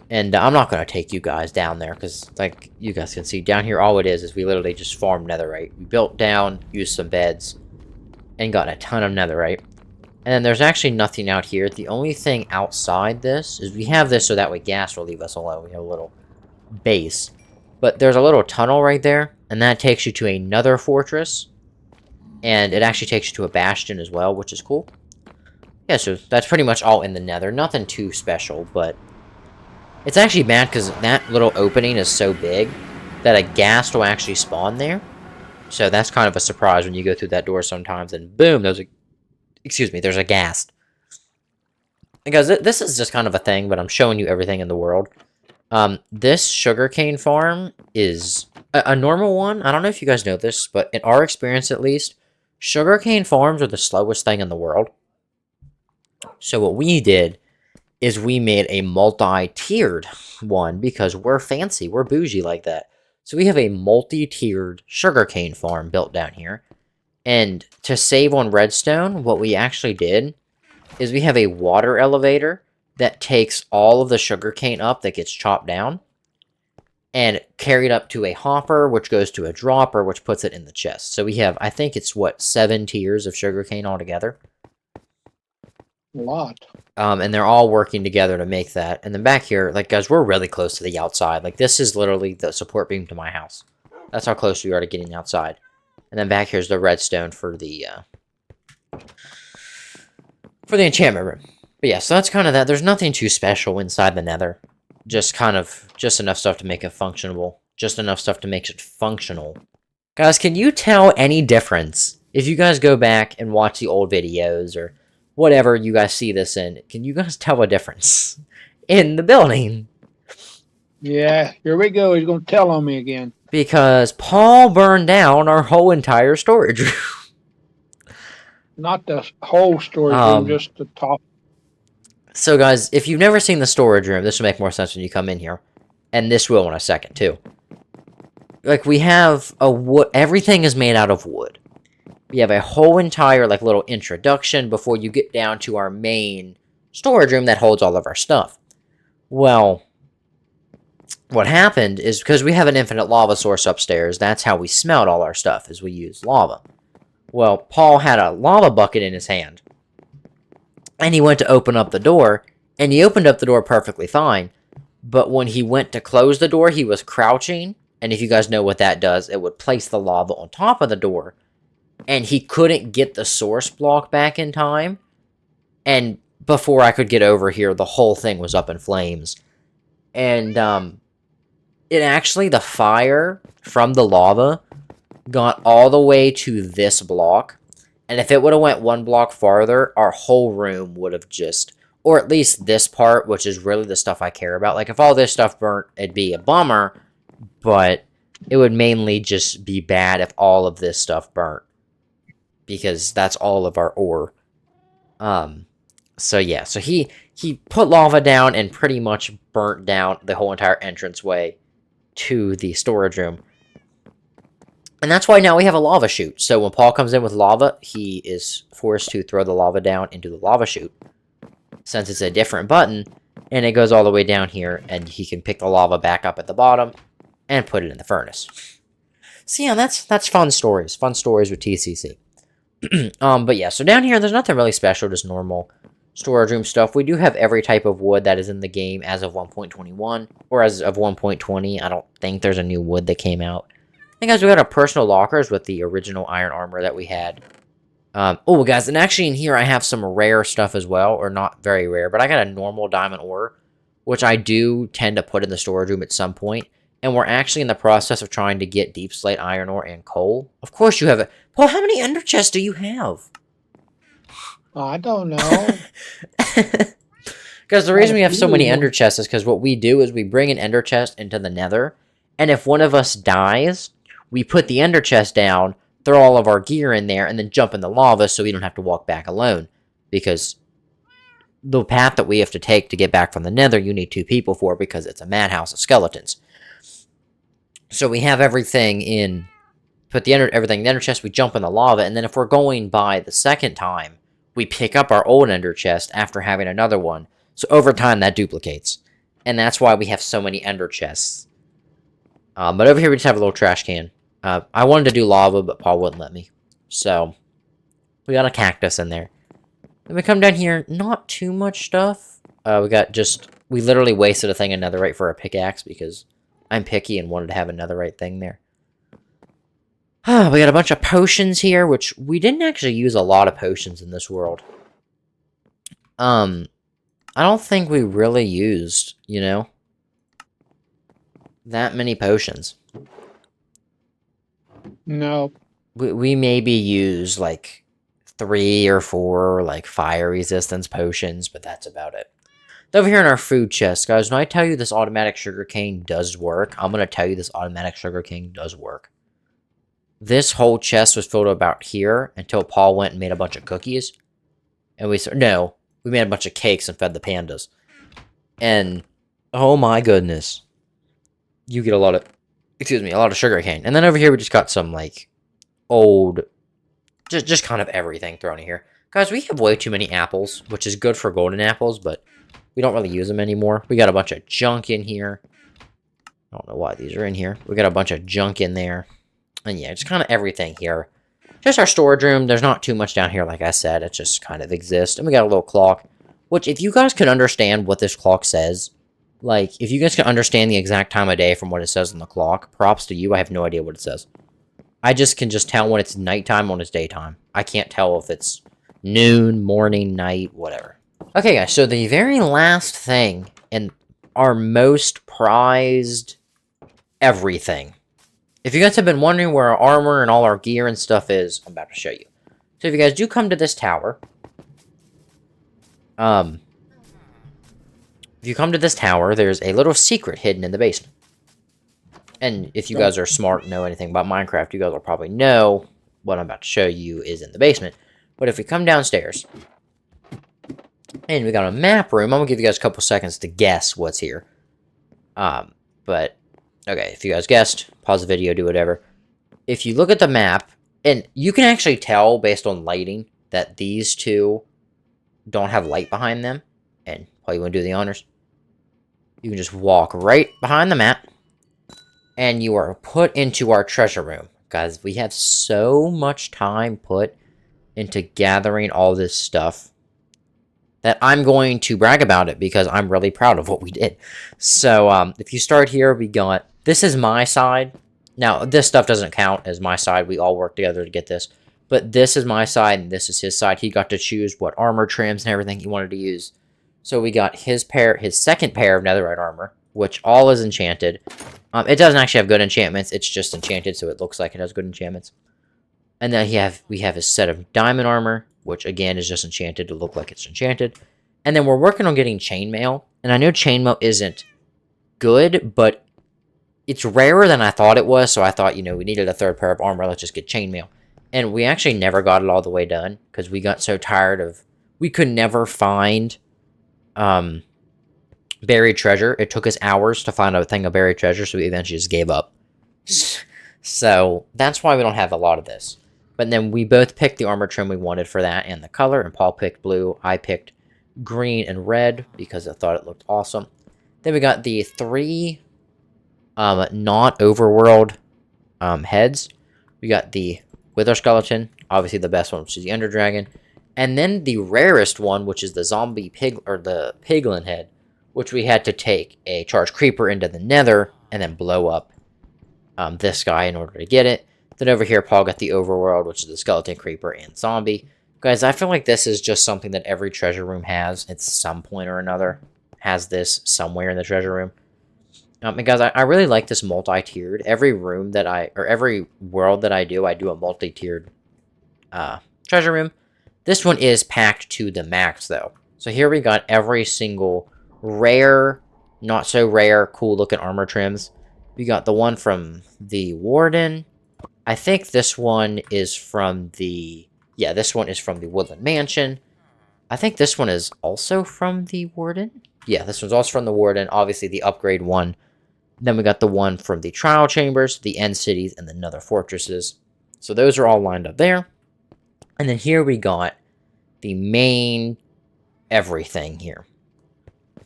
And I'm not going to take you guys down there, because, like, you guys can see, down here, all it is we literally just farmed netherite. We built down, used some beds, and got a ton of netherite. And then there's actually nothing out here. The only thing outside this is we have this so that way gas will leave us alone. We have a little base. But there's a little tunnel right there, and that takes you to another fortress. And it actually takes you to a bastion as well, which is cool. Yeah, so that's pretty much all in the nether. Nothing too special, but it's actually bad because that little opening is so big that a ghast will actually spawn there. So that's kind of a surprise when you go through that door sometimes, and boom, there's a ghast. Because this is just kind of a thing, but I'm showing you everything in the world. This sugarcane farm is a normal one. I don't know if you guys know this, but in our experience at least, sugarcane farms are the slowest thing in the world. So what we did is we made a multi-tiered one because we're fancy, we're bougie like that. So we have a multi-tiered sugarcane farm built down here. And to save on redstone, what we actually did is we have a water elevator that takes all of the sugarcane up that gets chopped down and carried up to a hopper, which goes to a dropper, which puts it in the chest. So we have, I think it's, 7 tiers of sugarcane altogether? A lot. And they're all working together to make that. And then back here, like, guys, we're really close to the outside. Like, this is literally the support beam to my house. That's how close we are to getting outside. And then back here's the redstone for the enchantment room. But yeah, so that's kind of that. There's nothing too special inside the nether. Just enough stuff to make it functional. Just enough stuff to make it functional. Guys, can you tell any difference if you guys go back and watch the old videos or whatever you guys see this in? Can you guys tell a difference in the building? Yeah, here we go. He's going to tell on me again. Because Paul burned down our whole entire storage room. Not the whole storage room, just the top. So, guys, if you've never seen the storage room, this will make more sense when you come in here. And this will in a second, too. Like, we have a wood. Everything is made out of wood. We have a whole entire, like, little introduction before you get down to our main storage room that holds all of our stuff. Well, what happened is because we have an infinite lava source upstairs, that's how we smelt all our stuff, is we used lava. Well, Paul had a lava bucket in his hand. And he went to open up the door, and he opened up the door perfectly fine. But when he went to close the door, he was crouching. And if you guys know what that does, it would place the lava on top of the door. And he couldn't get the source block back in time. And before I could get over here, the whole thing was up in flames. And, it actually, the fire from the lava got all the way to this block. And if it would have went 1 block farther, our whole room would have just, or at least this part, which is really the stuff I care about. Like, if all this stuff burnt, it'd be a bummer, but it would mainly just be bad if all of this stuff burnt. Because that's all of our ore. So yeah, so he put lava down and pretty much burnt down the whole entire entranceway to the storage room. And that's why now we have a lava chute. So when Paul comes in with lava, he is forced to throw the lava down into the lava chute. Since it's a different button, and it goes all the way down here, and he can pick the lava back up at the bottom and put it in the furnace. So yeah, that's fun stories. Fun stories with TCC. But yeah, so down here, there's nothing really special, just normal storage room stuff. We do have every type of wood that is in the game as of 1.21, or as of 1.20. I don't think there's a new wood that came out. I think, guys, we got our personal lockers with the original iron armor that we had. Oh, guys, and actually in here I have some rare stuff as well, or not very rare, but I got a normal diamond ore, which I do tend to put in the storage room at some point. And we're actually in the process of trying to get deep slate iron ore and coal. Of course you have it. Paul, how many ender chests do you have? I don't know. Because the reason we have so many few. ender chests is because what we do is we bring an ender chest into the nether, and if one of us dies, we put the ender chest down, throw all of our gear in there, and then jump in the lava so we don't have to walk back alone. Because the path that we have to take to get back from the nether, you need 2 people for, because it's a madhouse of skeletons. So we have everything in, everything in the ender chest, we jump in the lava, and then if we're going by the second time, we pick up our old ender chest after having another one. So over time, that duplicates. And that's why we have so many ender chests. But over here, we just have a little trash can. I wanted to do lava, but Paul wouldn't let me. So we got a cactus in there. Then we come down here, not too much stuff. We literally wasted a thing of netherite for a pickaxe because I'm picky and wanted to have a netherite thing there. We got a bunch of potions here, which we didn't actually use a lot of potions in this world. I don't think we really used, that many potions. No. We maybe used, like, 3 or 4, like, fire resistance potions, but that's about it. Over here in our food chest, guys, when I tell you this automatic sugarcane does work, I'm going to tell you this automatic sugarcane does work. This whole chest was filled about here until Paul went and made a bunch of cookies. And we made a bunch of cakes and fed the pandas. And, oh my goodness. You get a lot of sugarcane. And then over here we just got some, like, old, just kind of everything thrown in here. Guys, we have way too many apples, which is good for golden apples, but we don't really use them anymore. We got a bunch of junk in here. I don't know why these are in here. We got a bunch of junk in there. And yeah, just kind of everything here. Just our storage room. There's not too much down here, like I said. It just kind of exists. And we got a little clock. Which, if you guys could understand what this clock says, like, if you guys can understand the exact time of day from what it says on the clock, props to you. I have no idea what it says. I can just tell when it's nighttime, when it's daytime. I can't tell if it's noon, morning, night, whatever. Okay, guys, so the very last thing, and our most prized everything. If you guys have been wondering where our armor and all our gear and stuff is, I'm about to show you. So if you guys do come to this tower, if you come to this tower, there's a little secret hidden in the basement. And if you guys are smart and know anything about Minecraft, you guys will probably know what I'm about to show you is in the basement. But if we come downstairs, and we got a map room, I'm going to give you guys a couple seconds to guess what's here. But, okay, if you guys guessed, pause the video, do whatever. If you look at the map, and you can actually tell based on lighting that these two don't have light behind them. And, Paul, you want to do the honors? You can just walk right behind the map, and you are put into our treasure room. Guys, we have so much time put into gathering all this stuff that I'm going to brag about it because I'm really proud of what we did. So, if you start here, we got... This is my side. Now, this stuff doesn't count as my side. We all work together to get this. But this is my side, and this is his side. He got to choose what armor trims and everything he wanted to use. So we got his second pair of netherite armor, which all is enchanted. It doesn't actually have good enchantments. It's just enchanted, so it looks like it has good enchantments. And then we have his set of diamond armor, which again is just enchanted to look like it's enchanted. And then we're working on getting chainmail. And I know chainmail isn't good, but it's rarer than I thought it was. So I thought, we needed a third pair of armor. Let's just get chainmail. And we actually never got it all the way done because we got so tired of... We could never find buried treasure. It took us hours to find a thing of buried treasure, so we eventually just gave up. So that's why we don't have a lot of this. But then we both picked the armor trim we wanted for that and the color, and Paul picked blue. I picked green and red because I thought it looked awesome. Then we got the 3 not overworld heads. We got the wither skeleton, Obviously the best one, which is the Ender Dragon. And then the rarest one, which is the zombie pig, or the piglin head, which we had to take a charged creeper into the nether and then blow up this guy in order to get it. Then over here, Paul got the overworld, which is the skeleton creeper and zombie. Guys, I feel like this is just something that every treasure room has at some point or another. Has this somewhere in the treasure room. And guys, I really like this multi-tiered. Every room that every world that I do a multi-tiered treasure room. This one is packed to the max, though. So here we got every single rare, not so rare, cool looking armor trims. We got the one from the Warden. I think this one is from the... Yeah, this one is from the Woodland Mansion. I think this one is also from the Warden. Yeah, this one's also from the Warden. Obviously, the upgrade one. Then we got the one from the Trial Chambers, the End Cities, and the Nether Fortresses. So those are all lined up there. And then here we got the main everything here.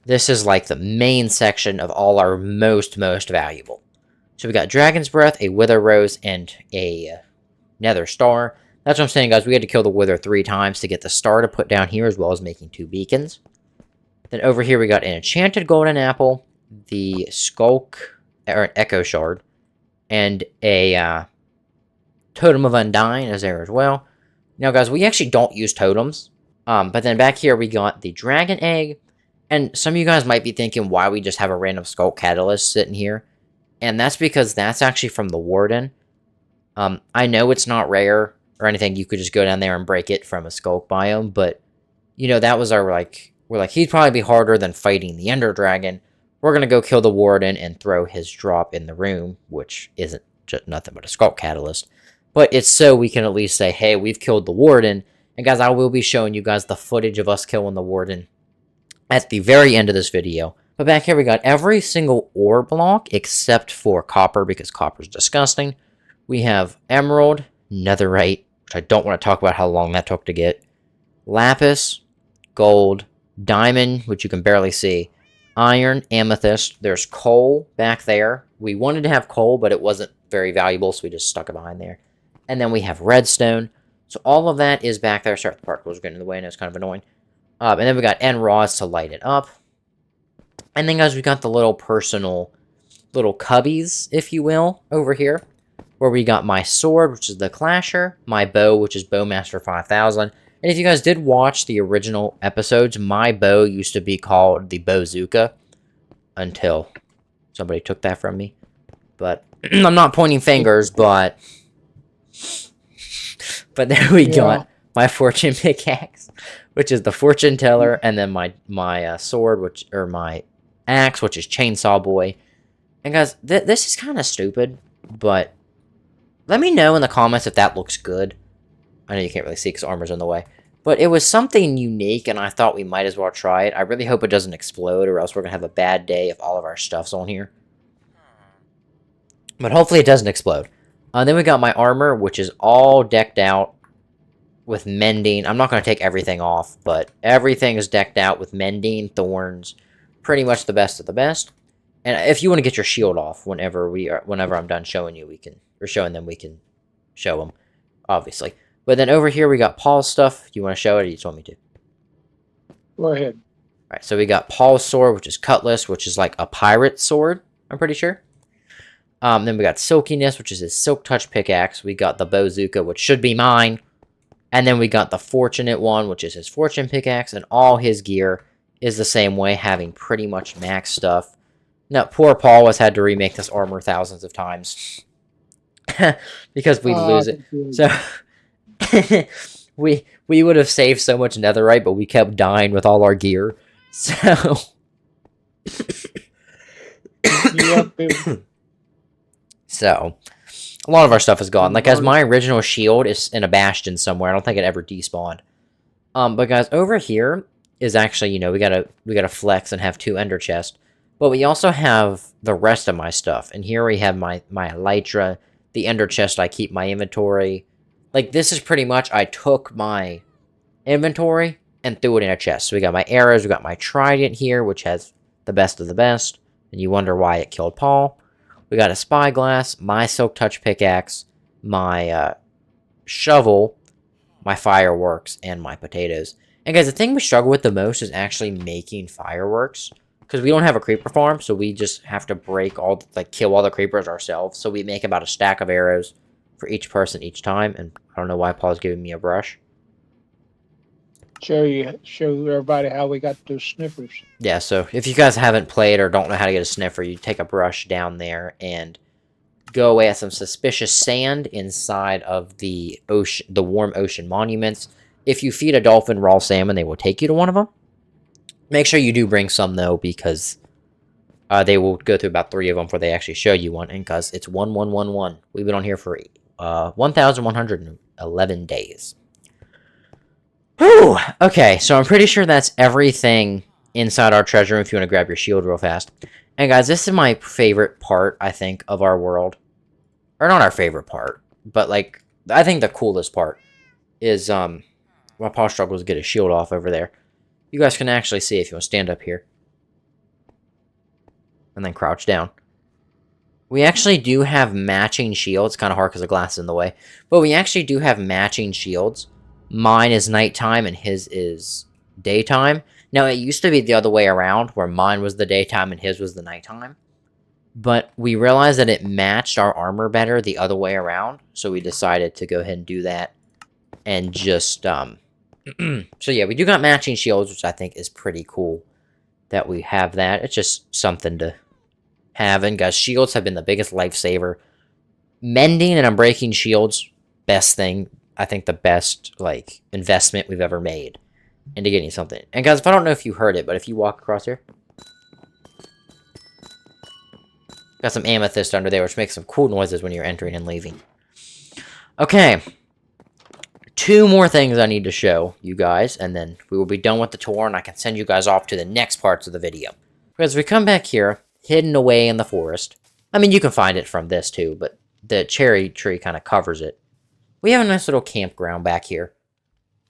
This is like the main section of all our most valuable. So we got Dragon's Breath, a Wither Rose, and a Nether Star. That's what I'm saying, guys. We had to kill the Wither 3 times to get the star to put down here, as well as making 2 beacons. Then over here we got an Enchanted Golden Apple, the Skulk, or an Echo Shard, and a Totem of Undying is there as well. Now, guys, we actually don't use totems. But then back here we got the Dragon Egg. And some of you guys might be thinking why we just have a random Skulk Catalyst sitting here. And that's because that's actually from the Warden. I know it's not rare or anything. You could just go down there and break it from a Skulk biome. But, you know, that was our, like... We're like, he'd probably be harder than fighting the Ender Dragon. We're going to go kill the Warden and throw his drop in the room, which isn't just nothing but a Skulk Catalyst. But it's so we can at least say, hey, we've killed the Warden. And guys, I will be showing you guys the footage of us killing the Warden at the very end of this video. But back here we got every single ore block except for copper, because copper's disgusting. We have emerald, netherite, which I don't want to talk about how long that took to get. Lapis, gold, diamond, which you can barely see. Iron, amethyst. There's coal back there. We wanted to have coal, but it wasn't very valuable, so we just stuck it behind there. And then we have redstone. So all of that is back there. Sorry, the particles are getting in the way, and it's kind of annoying. And then we got end rods to light it up. And then, guys, we got the little personal little cubbies, if you will, over here. Where we got my sword, which is the Clasher. My bow, which is Bowmaster 5000. And if you guys did watch the original episodes, my bow used to be called the Bowzooka. Until somebody took that from me. But I'm not pointing fingers, but... But there we got my fortune pickaxe, which is the fortune teller, and then my sword, or my axe, which is Chainsaw Boy. And guys, this is kind of stupid, but let me know in the comments if that looks good. I know you can't really see because armor's in the way, but it was something unique, and I thought we might as well try it. I really hope it doesn't explode, or else we're gonna have a bad day if all of our stuff's on here. But hopefully it doesn't explode. Then we got my armor, which is all decked out with mending. I'm not going to take everything off, but everything is decked out with mending, thorns, pretty much the best of the best. And if you want to get your shield off whenever I'm done showing you, we can show them, obviously. But then over here we got Paul's stuff. Do you want to show it, or you just want me to? Go ahead. All right, so we got Paul's sword, which is Cutlass, which is like a pirate sword, I'm pretty sure. Then we got Silkiness, which is his Silk Touch pickaxe. We got the Bowzooka, which should be mine. And then we got the Fortunate one, which is his Fortune pickaxe. And all his gear is the same way, having pretty much max stuff. Now, poor Paul has had to remake this armor thousands of times. Because we'd lose it. So, we would have saved so much netherite, but we kept dying with all our gear. So... Yep. So, a lot of our stuff is gone. Like, as my original shield is in a bastion somewhere. I don't think it ever despawned. But guys, over here is actually, you know, we gotta flex and have 2 ender chests. But we also have the rest of my stuff. And here we have my elytra, the ender chest I keep my inventory. Like, this is pretty much, I took my inventory and threw it in a chest. So we got my arrows, we got my trident here, which has the best of the best. And you wonder why it killed Paul. We got a spyglass, my Silk Touch pickaxe, my shovel, my fireworks and my potatoes. And guys, the thing we struggle with the most is actually making fireworks. Because we don't have a creeper farm, so we just have to kill all the creepers ourselves. So we make about a stack of arrows for each person each time. And I don't know why Paul's giving me a brush. Show everybody how we got those sniffers. Yeah, so if you guys haven't played or don't know how to get a sniffer, you take a brush down there and go away at some suspicious sand inside of the ocean, the warm ocean monuments. If you feed a dolphin raw salmon, they will take you to one of them. Make sure you do bring some, though, because they will go through about 3 of them before they actually show you one. And because it's 1111. We've been on here for 1,111 days. Whew! Okay, so I'm pretty sure that's everything inside our treasure room if you want to grab your shield real fast. And guys, this is my favorite part, I think, of our world. Or not our favorite part, but, like, I think the coolest part is, while Paul struggles to get his shield off over there. You guys can actually see if you want to stand up here. And then crouch down. We actually do have matching shields. Kind of hard because the glass is in the way. But we actually do have matching shields. Mine is nighttime and his is daytime. Now, it used to be the other way around, where mine was the daytime and his was the nighttime. But we realized that it matched our armor better the other way around. So we decided to go ahead and do that. And just, so yeah, we do got matching shields, which I think is pretty cool that we have that. It's just something to have. And guys, shields have been the biggest lifesaver. Mending and unbreaking shields, best thing. I think the best, like, investment we've ever made into getting something. And guys, if I don't know if you heard it, but if you walk across here, got some amethyst under there, which makes some cool noises when you're entering and leaving. Okay. 2 more things I need to show you guys, and then we will be done with the tour, and I can send you guys off to the next parts of the video. Because we come back here, hidden away in the forest. I mean, you can find it from this too, but the cherry tree kind of covers it. We have a nice little campground back here.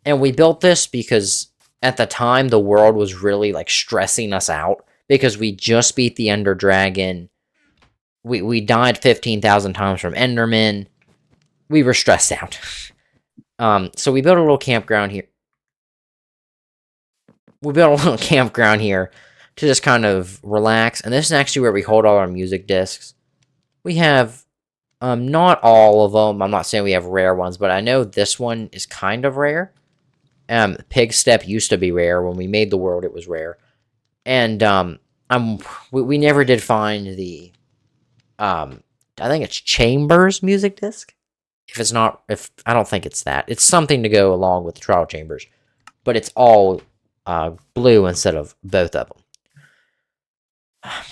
And we built this because at the time, the world was really, like, stressing us out. Because we just beat the Ender Dragon. We died 15,000 times from Endermen. We were stressed out. So we built a little campground here. We built a little campground here to just kind of relax. And this is actually where we hold all our music discs. We have, not all of them. I'm not saying we have rare ones, but I know this one is kind of rare. Pig Step used to be rare. When we made the world, it was rare. And, we never did find the, I think it's Chambers music disc. I don't think it's that. It's something to go along with the Trial Chambers. But it's all blue instead of both of them.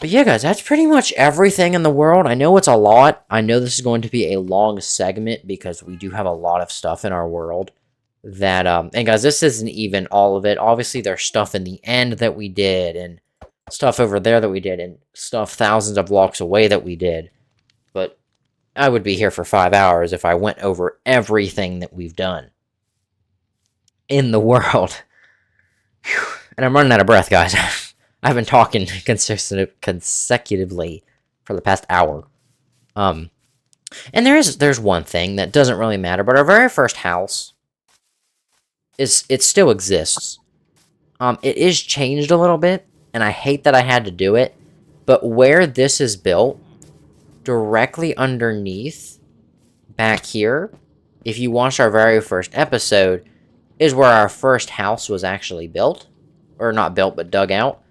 But yeah, guys, that's pretty much everything in the world. I know it's a lot. I know this is going to be a long segment because we do have a lot of stuff in our world. That, and guys, this isn't even all of it. Obviously, there's stuff in the end that we did. And stuff over there that we did. And stuff thousands of blocks away that we did. But I would be here for 5 hours if I went over everything that we've done in the world. Whew. And I'm running out of breath, guys. I've been talking consecutively for the past hour. And there's one thing that doesn't really matter, but our very first house it still exists. It is changed a little bit, and I hate that I had to do it, but where this is built, directly underneath, back here, if you watch our very first episode, is where our first house was actually built. Or not built, but dug out.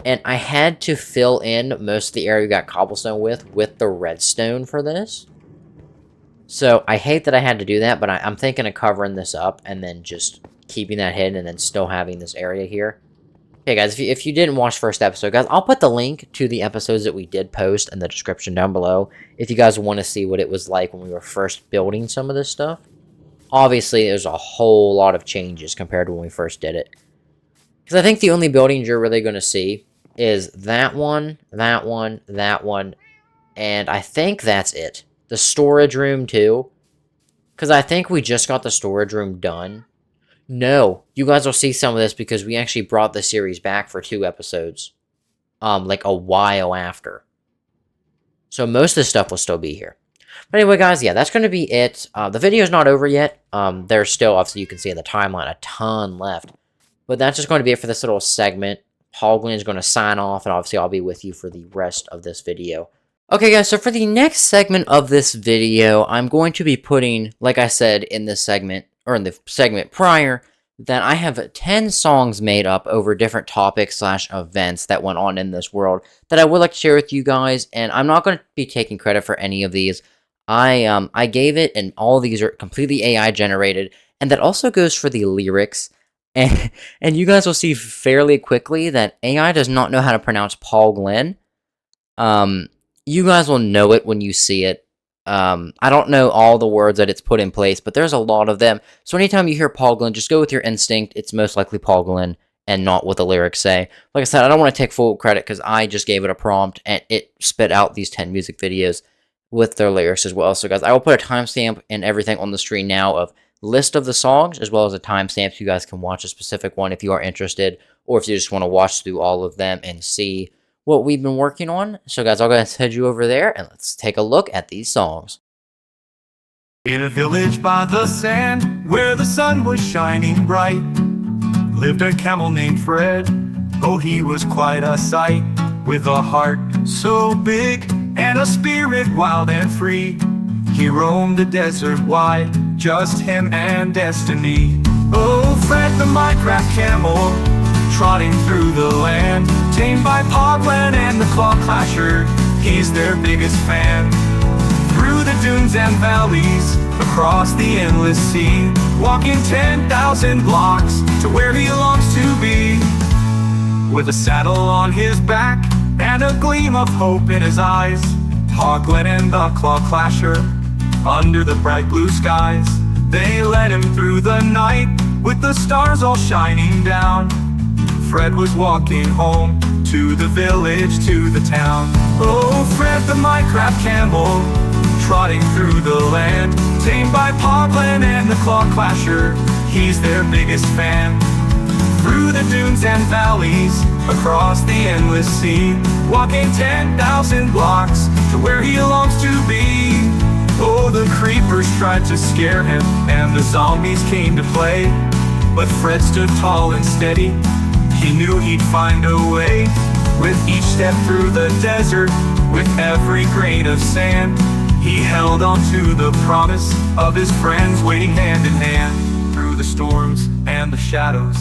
And I had to fill in most of the area we got cobblestone with the redstone for this. So I hate that I had to do that, but I'm thinking of covering this up and then just keeping that hidden and then still having this area here. Okay, guys, if you didn't watch first episode, guys, I'll put the link to the episodes that we did post in the description down below if you guys want to see what it was like when we were first building some of this stuff. Obviously, there's a whole lot of changes compared to when we first did it. Because I think the only buildings you're really going to see is that one, that one, that one, and I think that's it. The storage room, too. Because I think we just got the storage room done. No, you guys will see some of this because we actually brought the series back for 2 episodes. Like a while after. So most of the stuff will still be here. But anyway, guys, yeah, that's going to be it. The video is not over yet. There's still, obviously, you can see in the timeline, a ton left. But that's just going to be it for this little segment. Paul Glenn is going to sign off, and obviously I'll be with you for the rest of this video. Okay, guys, so for the next segment of this video, I'm going to be putting, like I said in this segment, or in the segment prior, that I have 10 songs made up over different topics / events that went on in this world that I would like to share with you guys, and I'm not going to be taking credit for any of these. I gave it, and all of these are completely AI generated, and that also goes for the lyrics. And you guys will see fairly quickly that AI does not know how to pronounce Paul Glenn. You guys will know it when you see it. I don't know all the words that it's put in place, but there's a lot of them. So anytime you hear Paul Glenn, just go with your instinct. It's most likely Paul Glenn and not what the lyrics say. Like I said, I don't want to take full credit because I just gave it a prompt and it spit out these 10 music videos with their lyrics as well. So guys, I will put a timestamp and everything on the screen now of list of the songs as well as a timestamp so you guys can watch a specific one if you are interested, or if you just want to watch through all of them and see what we've been working on. So guys, I'll go ahead and head you over there and let's take a look at these songs. In a village by the sand, where the sun was shining bright, lived a camel named Fred. Oh, he was quite a sight, with a heart so big and a spirit wild and free. He roamed the desert wide, just him and destiny. Oh, Fred the Minecraft camel, trotting through the land, tamed by Paul Glenn and the Claw Clasher. He's their biggest fan. Through the dunes and valleys, across the endless sea, walking 10,000 blocks to where he longs to be. With a saddle on his back and a gleam of hope in his eyes, Paul Glenn and the Claw Clasher, under the bright blue skies, they led him through the night with the stars all shining down. Fred was walking home to the village, to the town. Oh, Fred the Minecraft camel, trotting through the land, tamed by Paul Glenn and the Claw Clasher. He's their biggest fan. Through the dunes and valleys, across the endless sea, walking 10,000 blocks to where he longs to be. Oh, the creepers tried to scare him and the zombies came to play, but Fred stood tall and steady. He knew he'd find a way. With each step through the desert, with every grain of sand, he held on to the promise of his friends waiting hand in hand. Through the storms and the shadows,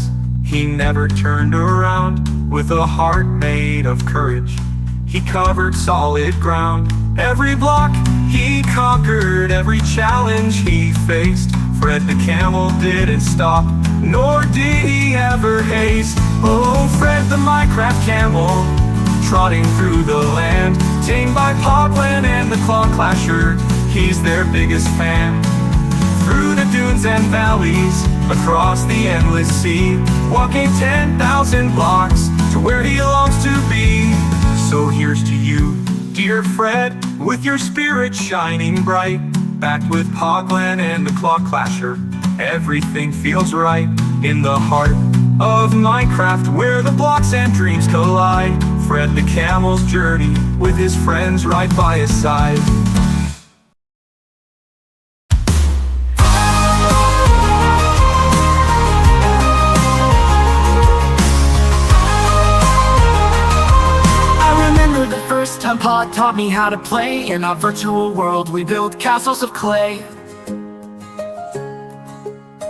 he never turned around. With a heart made of courage, he covered solid ground. Every block he conquered, every challenge he faced. Fred the camel didn't stop, nor did he ever haste. Oh, Fred the Minecraft camel, trotting through the land, tamed by Paul Glenn and the Claw Clasher. He's their biggest fan. Through the dunes and valleys, across the endless sea, walking 10,000 blocks to where he longs to be. So here's to you, dear Fred, with your spirit shining bright. Back with Paul Glenn and the Claw Clasher, everything feels right. In the heart of Minecraft, where the blocks and dreams collide, Fred the camel's journey, with his friends right by his side. Pod taught me how to play. In our virtual world we built castles of clay.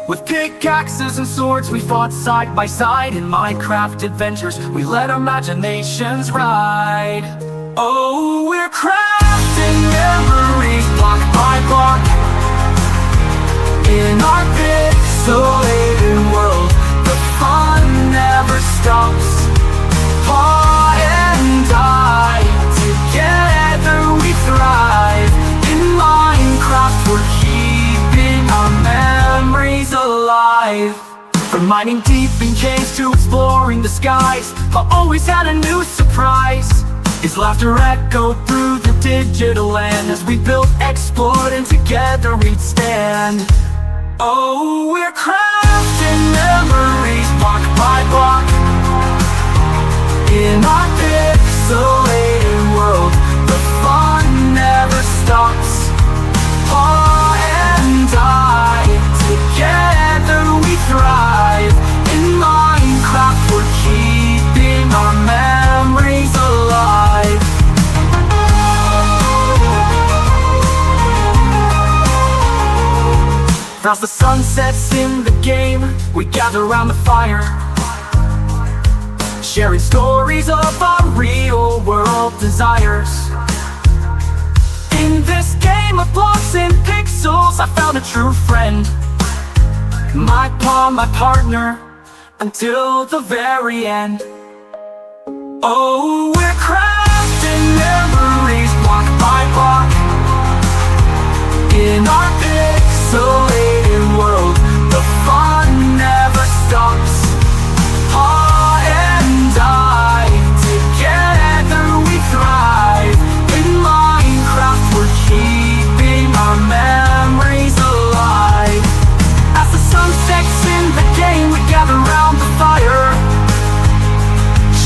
With pickaxes and swords we fought side by side. In Minecraft adventures we let our imaginations ride. Oh, we're crafting memories block by block. In our pixelated world the fun never stops. Paul and I, together we thrive. In Minecraft we're keeping our memories alive. From mining deep in caves to exploring the skies, Paul always had a new surprise. His laughter echoed through the digital land as we built, explored, and together we'd stand. Oh, we're crafting memories block by block. In our pixelated world the fun never stops. As the sun sets in the game, we gather around the fire, sharing stories of our real world desires. In this game of blocks and pixels, I found a true friend, my pawn, my partner, until the very end. Oh, we're crafting memories block by block in our pixelated world. The fun never stops. Pa and I, together we thrive. In Minecraft we're keeping our memories alive. As the sun sets in the game, we gather round the fire,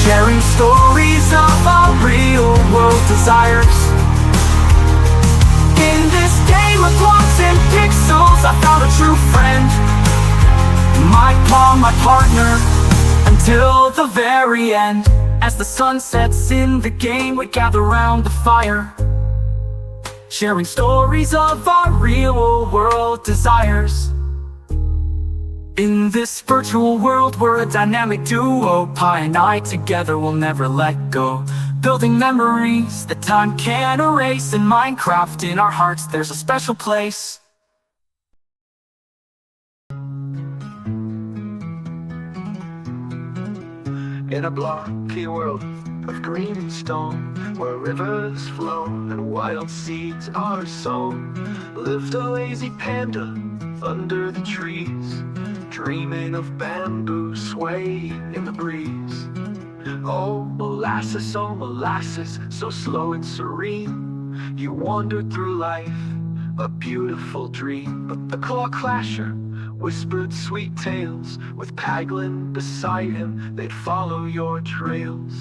sharing stories of our real world desires. In this game of blocks and pixels, I found a true friend, my pawn, my partner, until the very end. As the sun sets in the game, we gather round the fire, sharing stories of our real world desires. In this virtual world, we're a dynamic duo. Pi and I together will never let go, building memories that time can't erase. In Minecraft, in our hearts, there's a special place. In a blocky world of green stone, where rivers flow and wild seeds are sown, lived a lazy panda under the trees, dreaming of bamboo swaying in the breeze. Oh molasses, so slow and serene, you wandered through life, a beautiful dream. But the claw clasher whispered sweet tales, with Paglin beside him, they'd follow your trails.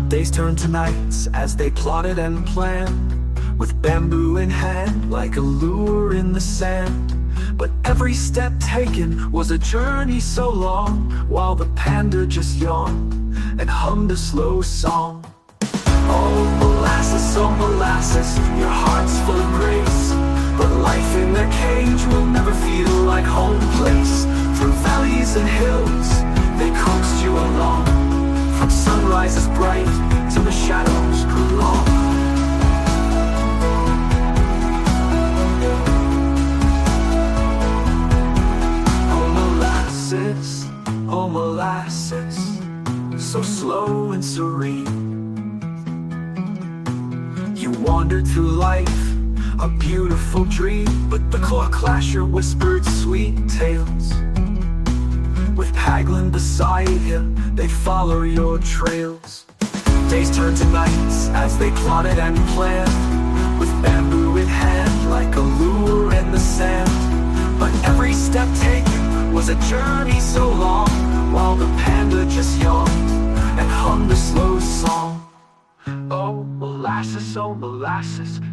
Days turned to nights as they plotted and planned, with bamboo in hand like a lure in the sand. But every step taken was a journey so long, while the panda just yawned and hummed a slow song. Oh molasses, your heart's full of grace, but life in their cage will never feel like home place. Through valleys and hills, they coaxed you along, from sunrises bright till the shadows grew long. Oh molasses, so slow and serene, you wandered through life, a beautiful dream. But the claw clasher whispered sweet tales, with Paglin beside him, they'd follow your trails. Days turned to nights as they plotted and planned, with bamboo in hand like a lure in the sand. But every step taken was a journey so long, while the panda just yawned and hummed a slow song. Oh molasses,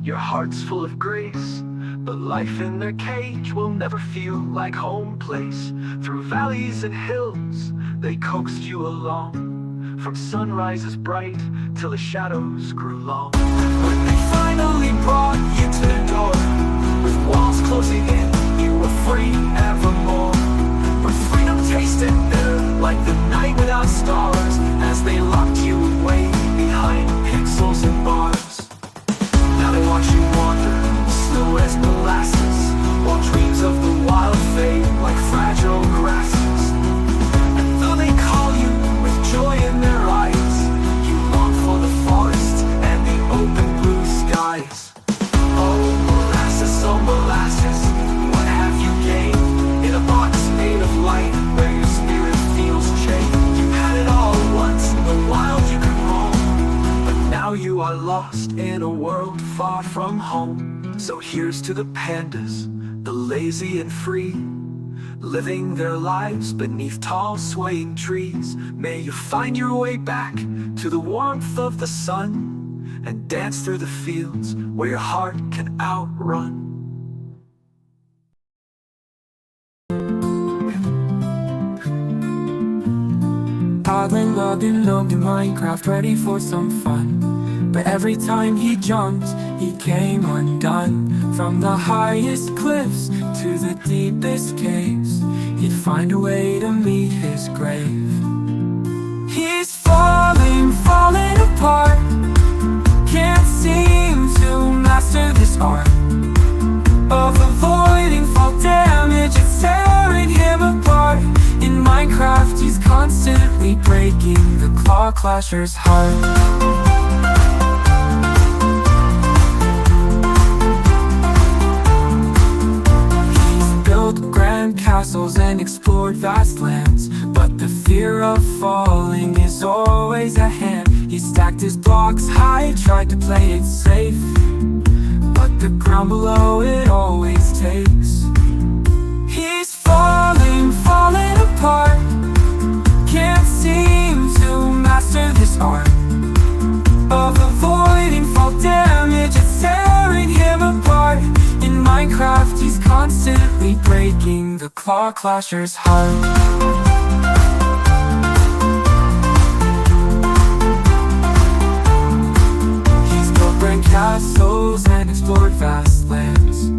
your heart's full of grace, but life in their cage will never feel like home place. Through valleys and hills, they coaxed you along, from sunrises bright till the shadows grew long. When they finally brought you to the door, with walls closing in, you were free evermore. But freedom tasted bitter like the night without stars, as they locked you away behind pixels and bars. Now they watch you wander, slow as molasses, while dreams of the wild fade like fragile grasses. And though they call you with joy in their eyes, you long for the forest and the open blue skies. Oh molasses, what have you gained in a box made of light, where your spirit feels chained? You had it all once, in the wild you could roam, but now you are lost in a world far from home. So here's to the pandas, the lazy and free, living their lives beneath tall swaying trees. May you find your way back to the warmth of the sun, and dance through the fields where your heart can outrun. Paglin logged in Minecraft, ready for some fun. But every time he jumped, he came undone. From the highest cliffs to the deepest caves, he'd find a way to meet his grave. He's falling, falling apart. Can't seem to master this art of avoiding fall damage. It's tearing him apart. In Minecraft, he's constantly breaking the Claw Clasher's heart. Castles and explored vast lands, but the fear of falling is always at hand. He stacked his blocks high, tried to play it safe, but the ground below it always takes. He's falling, falling apart. Can't seem to master this art of avoiding fall damage. It's tearing him apart. In Minecraft, he's constantly breaking the Claw Clasher's heart. He's built grand castles and explored vast lands,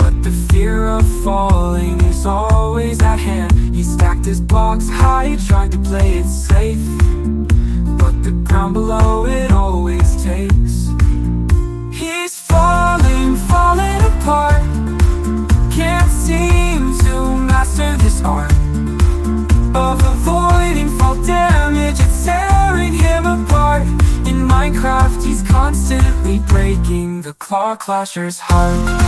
but the fear of falling is always at hand. He stacked his blocks high, tried to play it safe, but the ground below it always takes. He's falling, falling apart. Can't seem to master this art of avoiding fall damage. It's tearing him apart. In Minecraft, he's constantly breaking the Claw Clasher's heart.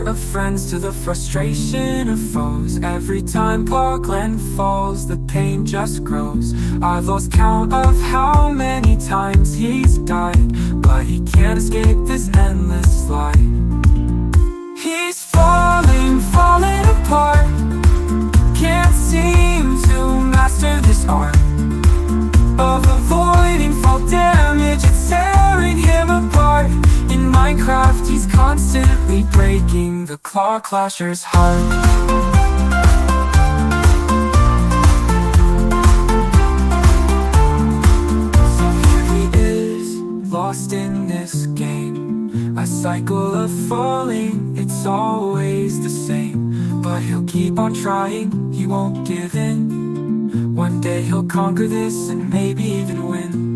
Of friends to the frustration of foes, every time Parkland falls, the pain just grows. I've lost count of how many times he's died, but he can't escape this endless slide. He's falling, falling apart. Can't seem to master this art of avoiding fall damage. It's tearing him apart. In Minecraft, he's constantly breaking the Claw Clasher's heart. So here he is, lost in this game. A cycle of falling, it's always the same. But he'll keep on trying, he won't give in. One day he'll conquer this and maybe even win.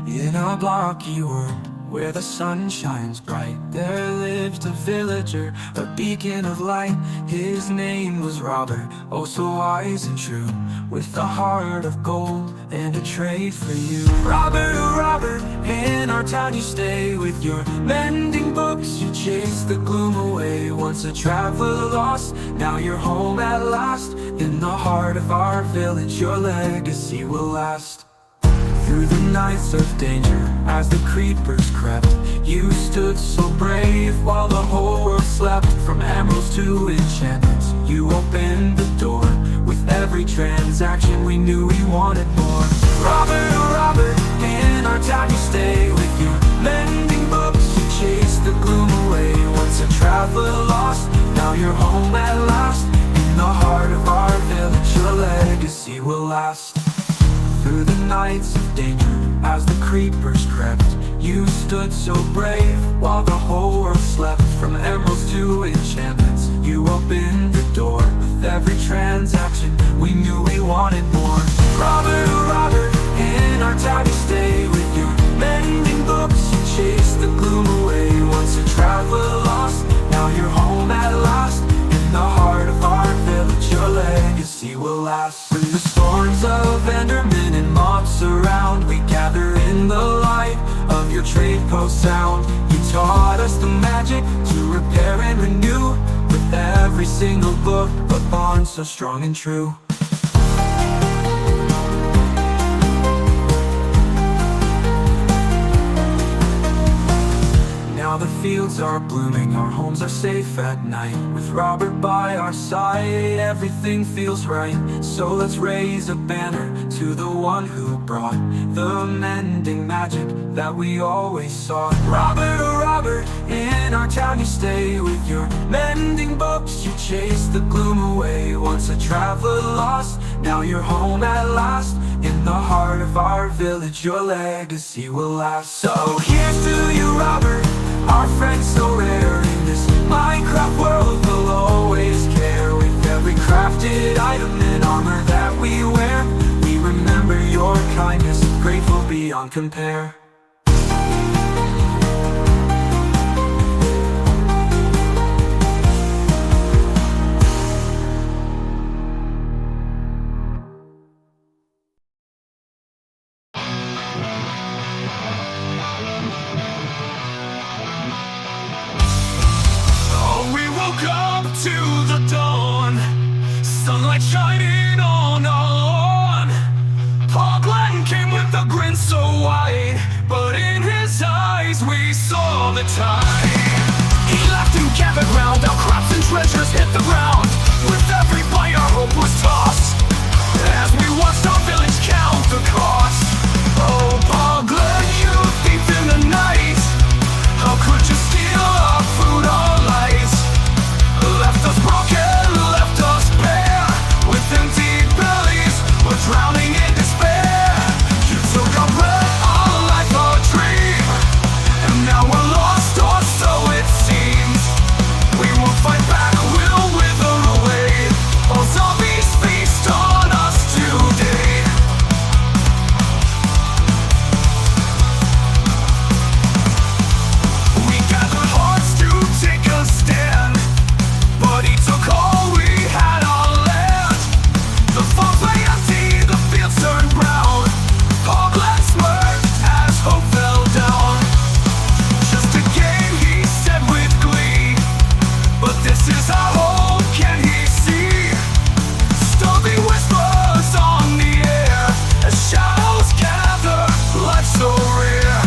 In a blocky world where the sun shines bright, there lived a villager, a beacon of light. His name was Robert, oh so wise and true, with a heart of gold and a trade for you. Robert, oh Robert, in our town you stay. With your mending books you chase the gloom away. Once a traveler lost, now you're home at last. In the heart of our village your legacy will last. Through the nights of danger, as the creepers crept, you stood so brave while the whole world slept. From emeralds to enchantments, you opened the door. With every transaction we knew we wanted more. Robert, oh Robert, in our town you stay. With your mending books you chase the gloom away. Once a traveler lost, now you're home at last. In the heart of our village your legacy will last. Through the nights of danger, as the creepers crept, you stood so brave while the whole world slept. From emeralds to enchantments, you opened the door. With every transaction, we knew we wanted more. Robert, oh Robert, in our town you stay. With your mending books, you chase the gloom away. Once a traveler lost, now you're home at last. In the heart of our village, your legacy will last. When the storms of Endermen and mobs surround, we gather in the light of your trade post sound. You taught us the magic to repair and renew. With every single book, a bond so strong and true. Now Now the fields are blooming, our homes are safe at night. With Robert by our side, everything feels right. So let's raise a banner to the one who brought the mending magic that we always sought. Robert, oh Robert, in our town you stay. With your mending books you chase the gloom away. Once a traveler lost, now you're home at last. In the heart of our village your legacy will last. So here's to you, Robert, our friend so rare. In this Minecraft world we'll always care. With every crafted item and armor that we wear, we remember your kindness, grateful beyond compare. To the dawn, sunlight shining on our lawn. Paul Glenn came with a grin so wide, but in his eyes we saw the tide. He laughed and gathered round, our crops and treasures hit the ground. With every bite our hope was tossed, as we watched our village count the cost. Oh, Paul Glenn, you thief in the night, how could you steal our food, our lives? Left us broken, left us bare, with empty bellies, we're drowning in despair. You took our bread, our life, our dream, and now we're lost, or so it seems. We won't fight back, we'll wither away. All zombies feast on us today. We gathered hearts to take a stand, but he took all we had, our land. The farms lay empty, the fields turned brown. Paul Glenn smirked as hope fell down. Just a game, he said with glee, but this is our home, can he see? Stormy whispers on the air, as shadows gather, life so rare.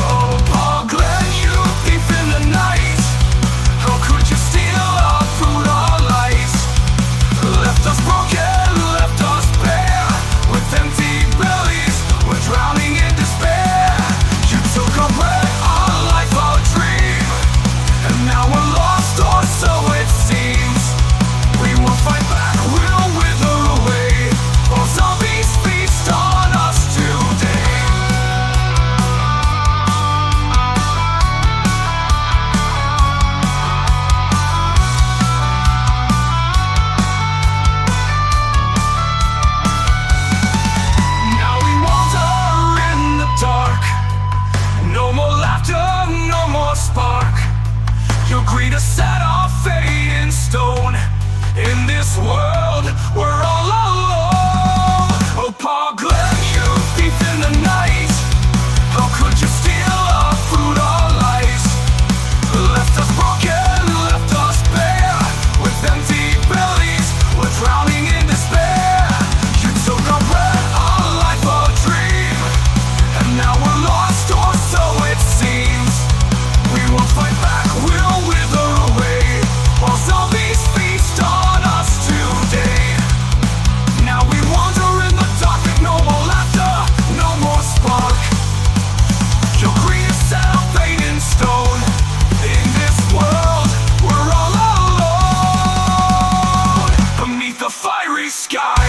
Oh, Paul Glenn, you thief in the night, how could you steal our food, our lives? Left us broken, left us bare, with empty bellies, we're drowning in despair. You took our bread, our life, our dream, and now we're lost, or so it seems. We won't fight back, we'll wither away. All zombies feast on us today. Now we wander in the dark, no more laughter, no more spark. Your greed has set our fate in stone. In this world, we're all alone. Oh, Paul Glenn, you thief in the night, how could you steal our food, our lives? Left us broken, left us bare, with empty bellies, we're drowning in despair. You took our bread, our life, our dream, and now we're lost, or so it seems. We won't fight back, we'll wither away. While zombies feast on us today. Now we wander in the dark, no more laughter, no more spark. Your greed has set our fate in stone. In this world, we're all alone, beneath the fiery sky.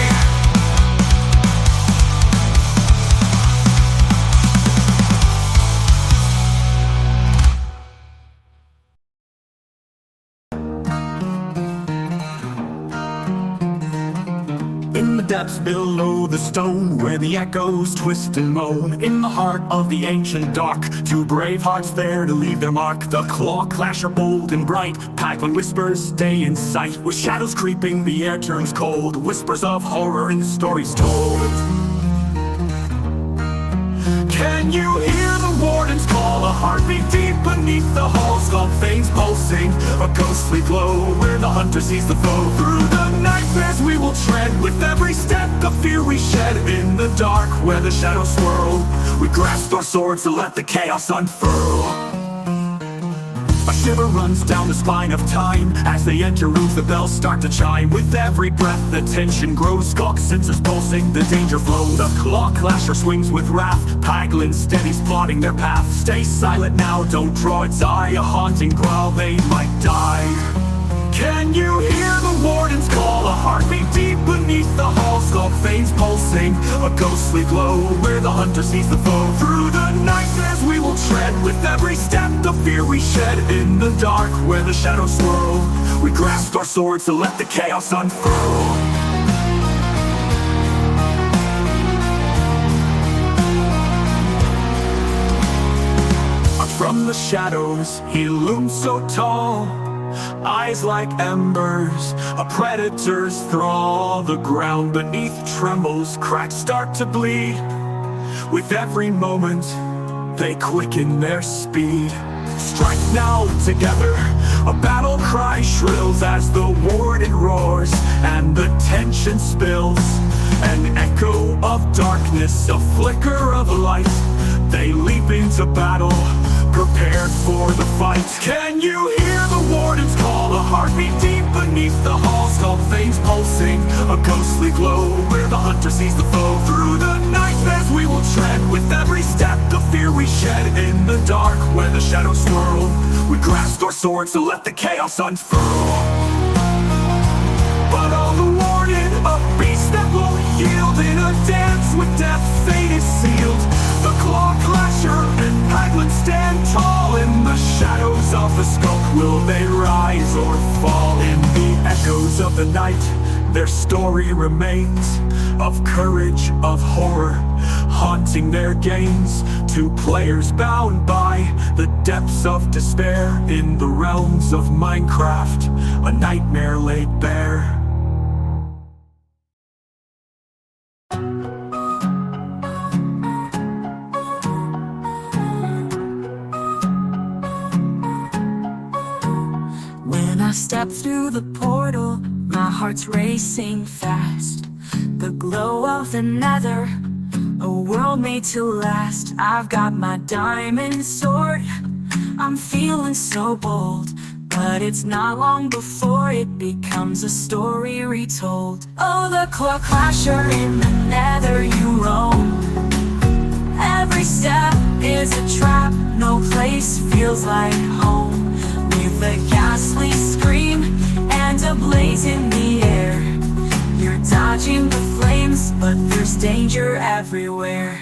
In the depths below the stone, where the echoes twist and moan, in the heart of the ancient dark, two brave hearts there to leave their mark. The claw clash are bold and bright, packling whispers stay in sight. With shadows creeping, the air turns cold, whispers of horror and stories told. Can you hear the warden's call? A heartbeat deep beneath the halls, skull veins pulsing, a ghostly glow where the hunter sees the foe. Through the nightmares we will tread, with every step the fear we shed. In the dark where the shadows swirl, we grasp our swords to let the chaos unfurl. shiver runs down the spine of time. As they enter rooms, the bells start to chime. With every breath, the tension grows. Skulk senses pulsing, the danger flows. The claw clasher swings with wrath. Paglin steadies plotting their path. Stay silent now, don't draw its eye. A haunting growl, they might die. Can you hear the warden's call? A heartbeat deep beneath the hall. Skulk veins pulsing, a ghostly glow, where the hunter sees the foe. Through the night as we will tread, with every step the fear we shed. In the dark where the shadows swirl, we grasp our swords to let the chaos unfurl. From the shadows, he looms so tall, eyes like embers, a predator's thrall. The ground beneath trembles, cracks start to bleed. With every moment, they quicken their speed. Strike now together, a battle cry shrills as the warden roars and the tension spills. An echo of darkness, a flicker of light. They leap into battle, prepared for the fight. Can you hear the warden's call? A heartbeat deep beneath the hall. Skulk veins pulsing, a ghostly glow, where the hunter sees the foe. Through the night as we will tread, with every step the fear we shed. In the dark where the shadows swirl, we grasp our swords to let the chaos unfurl. But all the warden, a beast that won't yield. In a dance with death, fate is sealed. The claw clasher and Paglin stand tall. In the shadows of the skulk, will they rise or fall? In the echoes of the night, their story remains, of courage, of horror, haunting their gains. Two players bound by the depths of despair. In the realms of Minecraft, a nightmare laid bare. When I step through the portal, my heart's racing fast. The glow of the nether, a world made to last. I've got my diamond sword, I'm feeling so bold. But it's not long before it becomes a story retold. Oh, the claw clasher in the nether you roam. Every step is a trap, no place feels like home. With a ghastly scream and a blaze in the air, you're dodging the flames, but there's danger everywhere.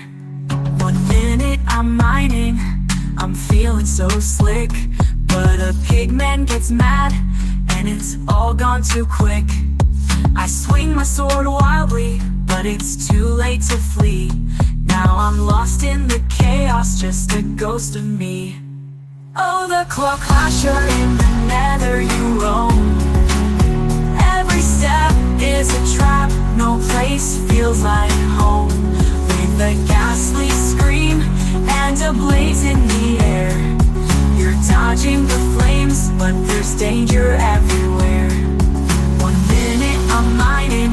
1 minute I'm mining, I'm feeling so slick. But a pigman gets mad, and it's all gone too quick. I swing my sword wildly, but it's too late to flee. Now I'm lost in the chaos, just a ghost of me. Oh, the claw clasher in the nether you roam. Every step is a trap, no place feels like home. With a ghastly scream and a blaze in the air, you're dodging the flames, but there's danger everywhere. 1 minute I'm mining,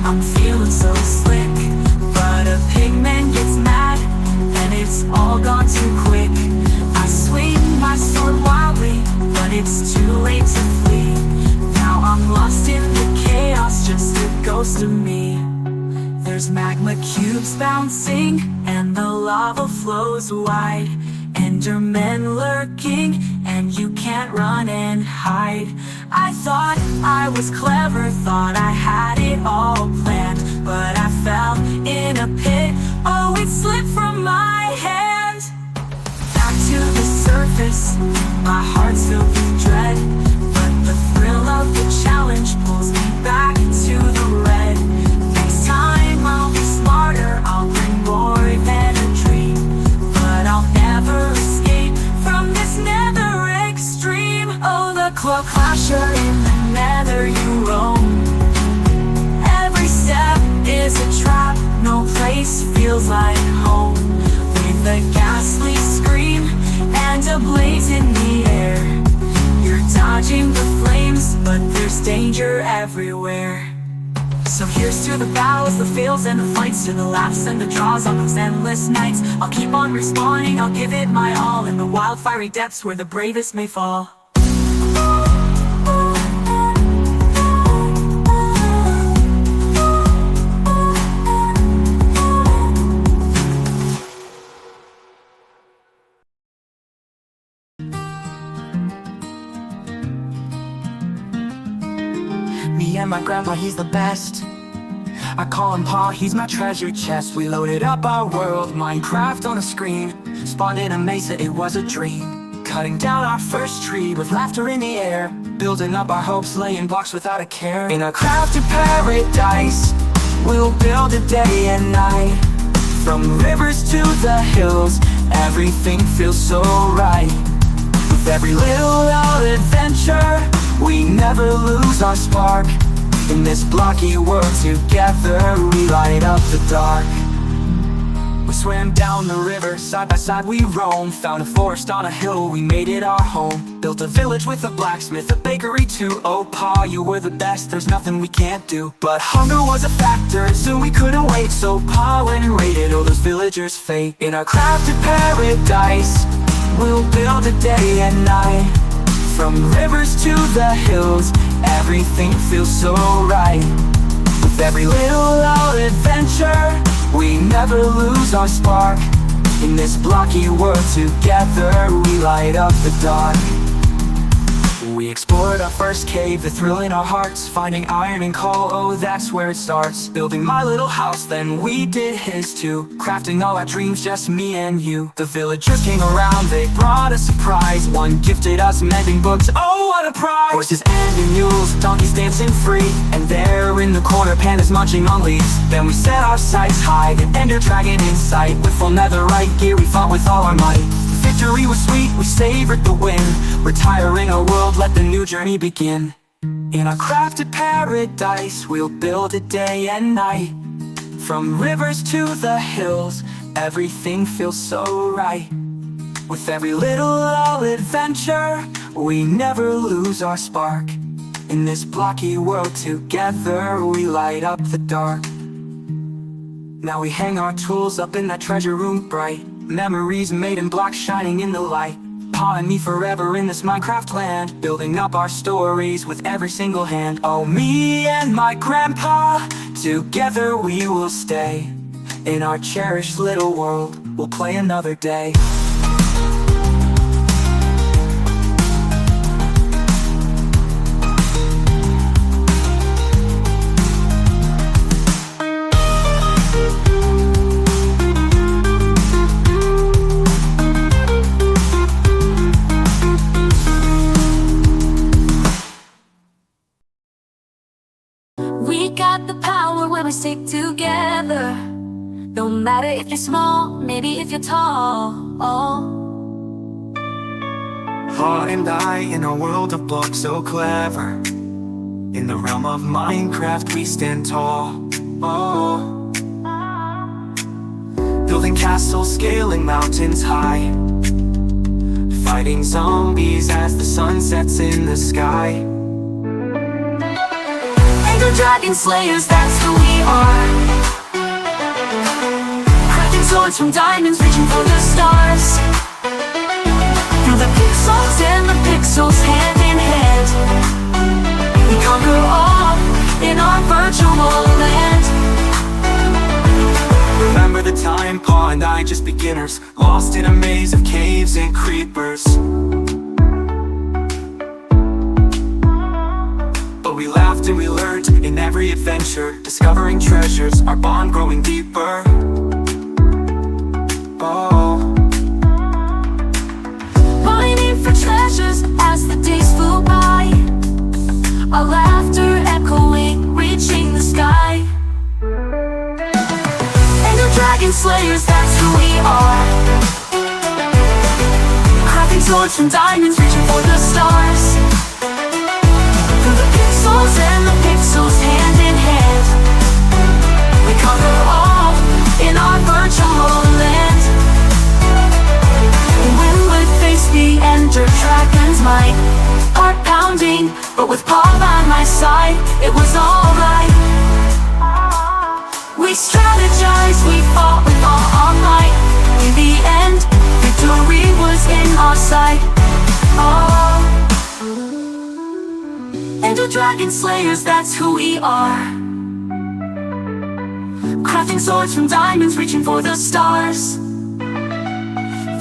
I'm feeling so slick. But a pigman gets mad, and it's all gone too quick. I swing my sword wildly, but it's too late to flee. Now I'm lost in the chaos, just a ghost of me. There's magma cubes bouncing, and the lava flows wide. Endermen lurking, and you can't run and hide. I thought I was clever, thought I had it all planned. But I fell in a pit, oh, it slipped from my hand. Back to the surface, my heart's filled with dread. But the thrill of the challenge pulls me back to the red. Next time I'll be smarter, I'll bring more than a dream. But I'll never escape from this nether extreme. Oh, the claw clasher in the nether you roam. Every step is a trap, no place feels like home. With a ghastly scream and a blaze in the air, you're dodging the flames, but there's danger everywhere. So here's to the battles, the fails and the fights, to the laughs and the draws on those endless nights. I'll keep on respawning, I'll give it my all, in the wild fiery depths where the bravest may fall. Me and my grandpa, he's the best. I call him Pa, he's my treasure chest. We loaded up our world, Minecraft on a screen. Spawned in a mesa, it was a dream. Cutting down our first tree with laughter in the air. Building up our hopes, laying blocks without a care. In a crafted paradise, we'll build it day and night. From rivers to the hills, everything feels so right. With every little adventure, we never lose our spark. In this blocky world together, we light up the dark. We swam down the river, side by side we roam. Found a forest on a hill, we made it our home. Built a village with a blacksmith, a bakery too. Oh Pa, you were the best, there's nothing we can't do. But hunger was a factor, and soon we couldn't wait. So Pa went and raided all those villagers' fate. In our crafted paradise, we'll build it day and night. From rivers to the hills, everything feels so right. With every little adventure, we never lose our spark. In this blocky world together, we light up the dark. We explored our first cave, the thrill in our hearts. Finding iron and coal, oh that's where it starts. Building my little house, then we did his too. Crafting all our dreams, just me and you. The villagers came around, they brought a surprise. One gifted us mending books, oh what a prize. Horses and mules, donkeys dancing free. And there in the corner, pandas munching on leaves. Then we set our sights high, an ender dragon in sight. With full netherite gear, we fought with all our might. Victory was sweet, we savored the win. Retiring our world, let the new journey begin. In our crafted paradise, we'll build it day and night. From rivers to the hills, everything feels so right. With every little adventure, we never lose our spark. In this blocky world together, we light up the dark. Now we hang our tools up in that treasure room bright. Memories made in blocks shining in the light. Pa and me forever in this Minecraft land, building up our stories with every single hand. Oh, me and my grandpa, together we will stay. In our cherished little world, we'll play another day. We got the power when we stick together. Don't matter if you're small, maybe if you're tall. Pa and I in a world of books so clever. In the realm of Minecraft we stand tall. Building castles, scaling mountains high. Fighting zombies as the sun sets in the sky. Dragon slayers, that's who we are. Crafting swords from diamonds, reaching for the stars. Through the pixels and the pixels, hand in hand, we conquer all in our virtual land. Remember the time Pa and I, just beginners, lost in a maze of caves and creepers. But we laughed and we learned in every adventure, discovering treasures, our bond growing deeper. Mining for treasures as the days flew by. Our laughter echoing, reaching the sky. Ender dragon slayers, that's who we are. Crafting swords from diamonds, reaching for the stars. Through the pixels and the pixels, hand in hand, we conquer all in our virtual land. When we face the ender dragon's might, heart pounding, but with Pa by my side, it was alright. We strategized, we fought with all our might. In the end, victory was in our sight. Oh, Ender Dragon Slayers, that's who we are. Crafting swords from diamonds, reaching for the stars.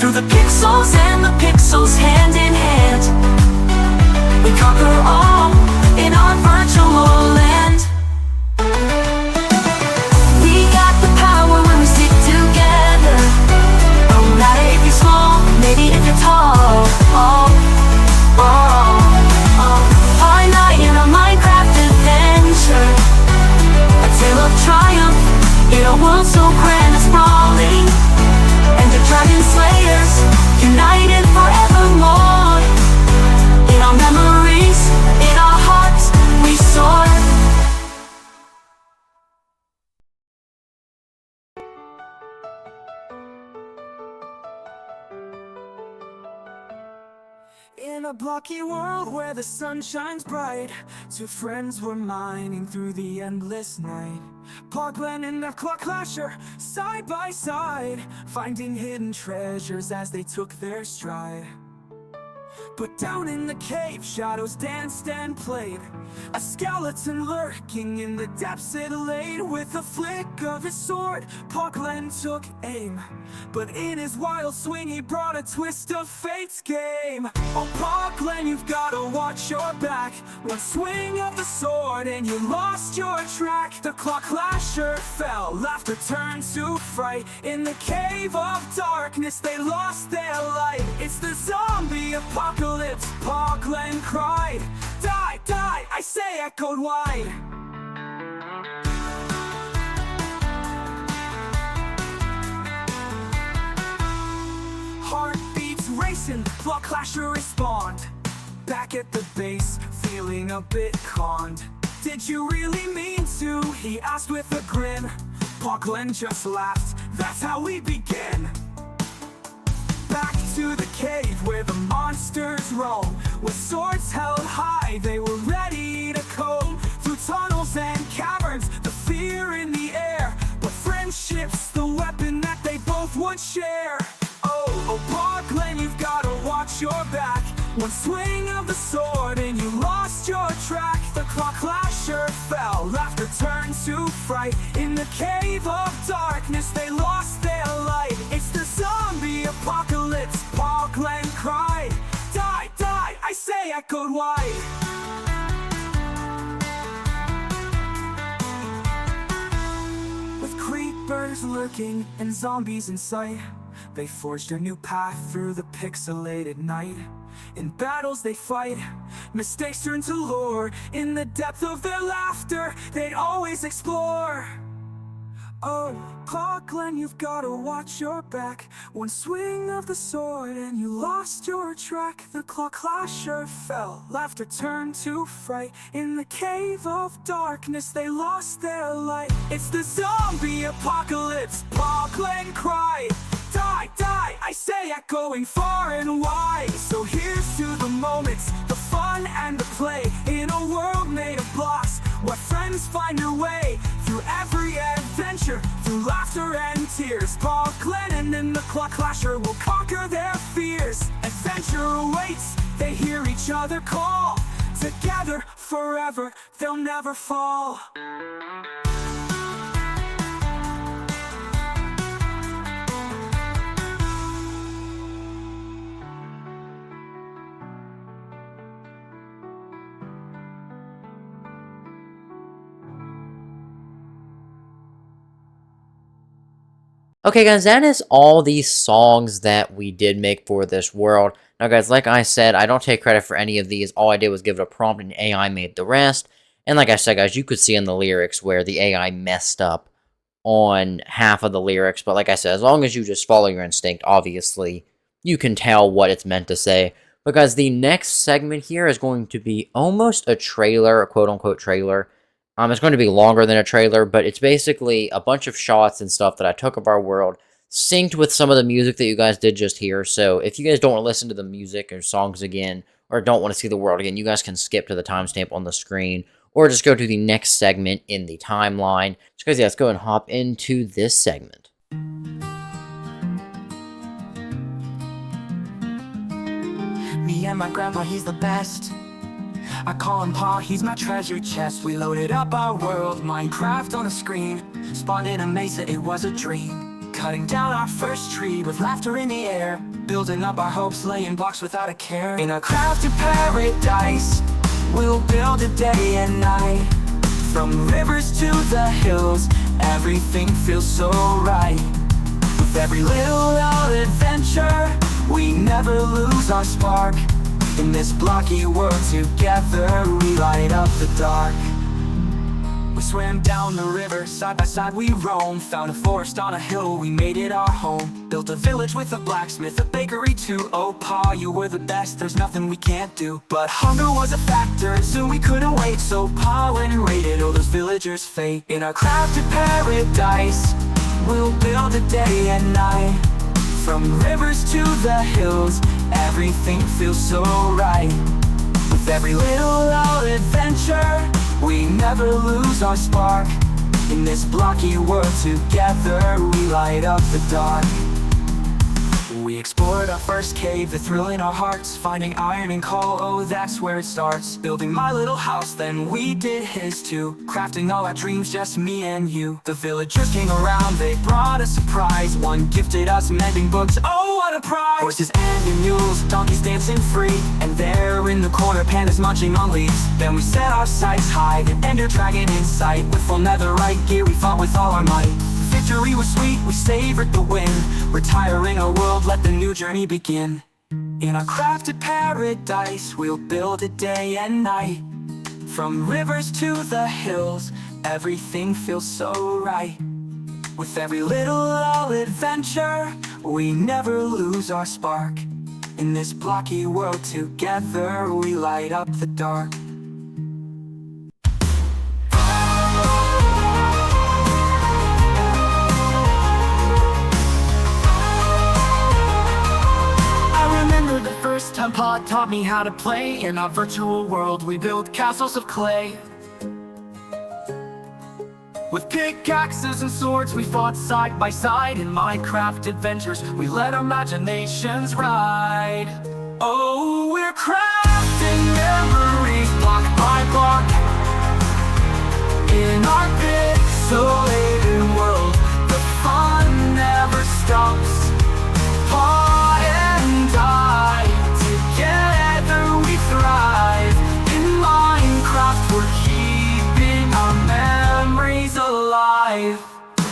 Through the pixels and the pixels, hand in hand, we conquer all in our virtual land. We got the power when we stick together. No matter if you're small, maybe if you're tall. Oh, oh, oh. Our night in a Minecraft adventure, a tale of triumph in a world so grand and sprawling. And the Dragon Slayers, united forevermore. In our memories, in our hearts, we soar. In a blocky world where the sun shines bright, two friends were mining through the endless night. Poglen and the Clasher, side by side, finding hidden treasures as they took their stride. But down in the cave, shadows danced and played, a skeleton lurking in the depths it laid. With a flick of his sword, Poglen took aim, but in his wild swing he brought a twist of fate's game. Oh Poglen, you've gotta watch your back. One swing of the sword and you lost your track. The Clasher fell, laughter turned to fright. In the cave of darkness they lost their light. It's the zombie apocalypse, Poglen cried. Die, die, I say, echoed wide. Heartbeats racing, Clasher respond. Back at the base, feeling a bit conned. Did you really mean to? He asked with a grin. Poglen just laughed, that's how we begin. Back to the cave where the monsters roam. With swords held high, they were ready to comb through tunnels and caverns, the fear in the air. But friendship's the weapon that they both would share. Oh Poglen, you've gotta watch your back. One swing of the sword and you lost your track. The Clasher fell, laughter turned to fright. In the cave of darkness they lost their light. It's the zombie apocalypse, Poglen cried. Die, die, I say, echoed wide. With creepers lurking and zombies in sight, they forged a new path through the pixelated night. In battles they fight, mistakes turn to lore. In the depth of their laughter, they'd always explore. Oh, Poglen, you've gotta watch your back. One swing of the sword and you lost your track. The Clasher fell, laughter turned to fright. In the cave of darkness they lost their light. It's the zombie apocalypse, Poglen cried. Die, die, I say, echoing far and wide. So here's to the moments, the fun and the play. In a world made of blocks, where friends find their way. Through every adventure, through laughter and tears, Poglen and the Clasher will conquer their fears. Adventure awaits, they hear each other call. Together, forever, they'll never fall. Okay guys, that is all these songs that we did make for this world. Now guys, like I said, I don't take credit for any of these. All I did was give it a prompt and AI made the rest. And like I said guys, you could see in the lyrics where the AI messed up on half of the lyrics. But like I said, as long as you just follow your instinct, obviously, you can tell what it's meant to say. But guys, the next segment here is going to be almost a trailer, a quote-unquote trailer. It's going to be longer than a trailer, but it's basically a bunch of shots and stuff that I took of our world, synced with some of the music that you guys did just hear. So if you guys don't want to listen to the music or songs again, or don't want to see the world again, you guys can skip to the timestamp on the screen, or just go to the next segment in the timeline. So guys, yeah, let's go and hop into this segment. Me and my grandpa, he's the best. I call him Pa, he's my treasure chest. We loaded up our world, Minecraft on a screen. Spawned in a mesa, it was a dream. Cutting down our first tree with laughter in the air. Building up our hopes, laying blocks without a care. In a crafted paradise, we'll build it day and night. From rivers to the hills, everything feels so right. With every little adventure, we never lose our spark. In this blocky world together, we light up the dark. We swam down the river, side by side we roam. Found a forest on a hill, we made it our home. Built a village with a blacksmith, a bakery too. Oh Pa, you were the best, there's nothing we can't do. But hunger was a factor, and soon we couldn't wait. So Pa went and raided all those villagers' fate. In our crafted paradise, we'll build it day and night. From rivers to the hills, everything feels so right. With every little adventure, we never lose our spark. In this blocky world together, we light up the dark. We explored our first cave, the thrill in our hearts. Finding iron and coal, oh that's where it starts. Building my little house, then we did his too. Crafting all our dreams, just me and you. The villagers came around, they brought a surprise. One gifted us mending books, oh what a prize. Horses and mules, donkeys dancing free. And there in the corner, pandas munching on leaves. Then we set our sights high, an ender dragon in sight. With full netherite gear, we fought with all our might. Victory was sweet, we savored the win. Retiring our world, let the new journey begin. In our crafted paradise, we'll build it day and night. From rivers to the hills, everything feels so right. With every little adventure, we never lose our spark. In this blocky world together, we light up the dark. First time Pa taught me how to play. In our virtual world we built castles of clay. With pickaxes and swords we fought side by side. In Minecraft adventures we let our imaginations ride. Oh, we're crafting memories block by block. In our pixelated world, the fun never stops. Pa and I, together we thrive. In Minecraft we're keeping our memories alive.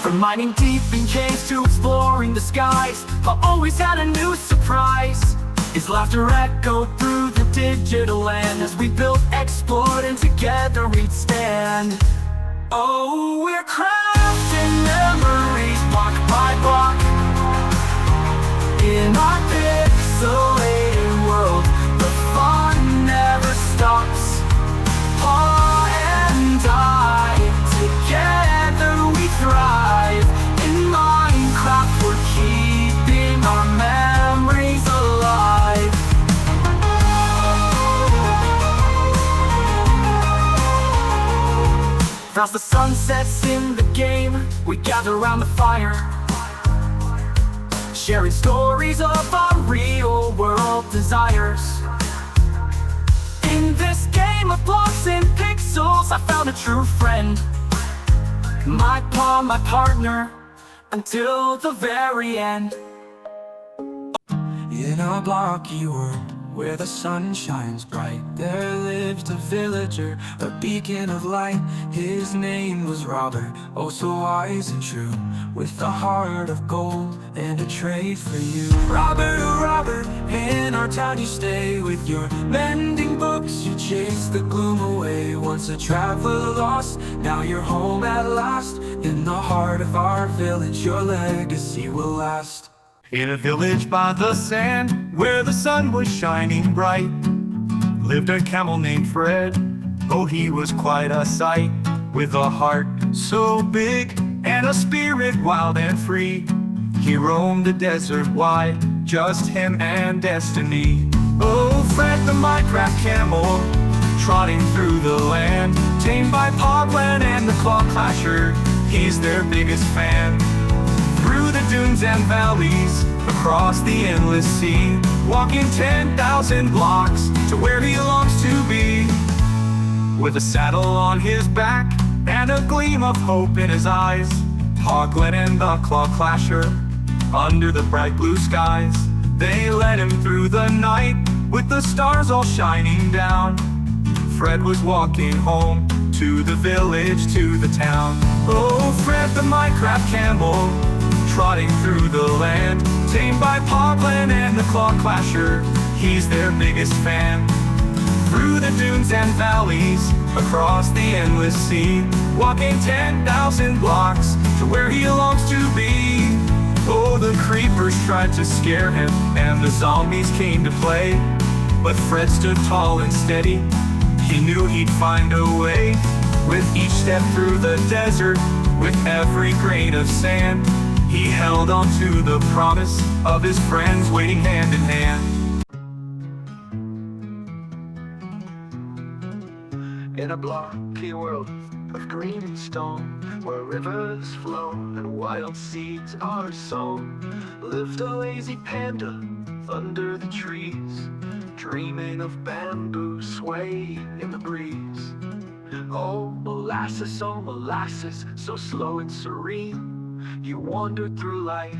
From mining deep in caves to exploring the skies, Pa always had a new surprise. His laughter echoed through the digital land as we built, explored, and together we'd stand. Oh, we're crafting memories block by block. In our pixelated world, the fun never stops. Pa and I, together we thrive. In Minecraft we're keeping our memories alive. As the sun sets in the game, we gather around the fire, sharing stories of our real world desires. In this game of blocks and pixels, I found a true friend. My Pa, my partner, until the very end. In a blocky world where the sun shines bright, there lived a villager, a beacon of light. His name was Robert, oh so wise and true, with a heart of gold and a trade for you. Robert, oh Robert, in our town you stay. With your mending books you chase the gloom away. Once a traveler lost, now you're home at last. In the heart of our village your legacy will last. In a village by the sand, where the sun was shining bright, lived a camel named Fred. Oh, he was quite a sight, with a heart so big and a spirit wild and free. He roamed the desert wide, just him and destiny. Oh, Fred the Minecraft camel, trotting through the land, tamed by Pogland and the Claw Clasher. He's their biggest fan. Through the dunes and valleys, across the endless sea, walking 10,000 blocks to where he longs to be. With a saddle on his back and a gleam of hope in his eyes, Pogland and the Claw Clasher, under the bright blue skies, they led him through the night with the stars all shining down. Fred was walking home to the village, to the town. Oh, Fred the Minecraft camel, trotting through the land, tamed by Pogland and the Claw Clasher. He's their biggest fan. Through the dunes and valleys, across the endless sea, walking 10,000 blocks to where he longs to be. Oh, the creepers tried to scare him, and the zombies came to play, but Fred stood tall and steady. He knew he'd find a way. With each step through the desert, with every grain of sand, he held on to the promise of his friends waiting hand in hand. In a blocky world of green stone, where rivers flow and wild seeds are sown, lived a lazy panda under the trees, dreaming of bamboo swaying in the breeze. Oh molasses, so slow and serene, you wandered through life,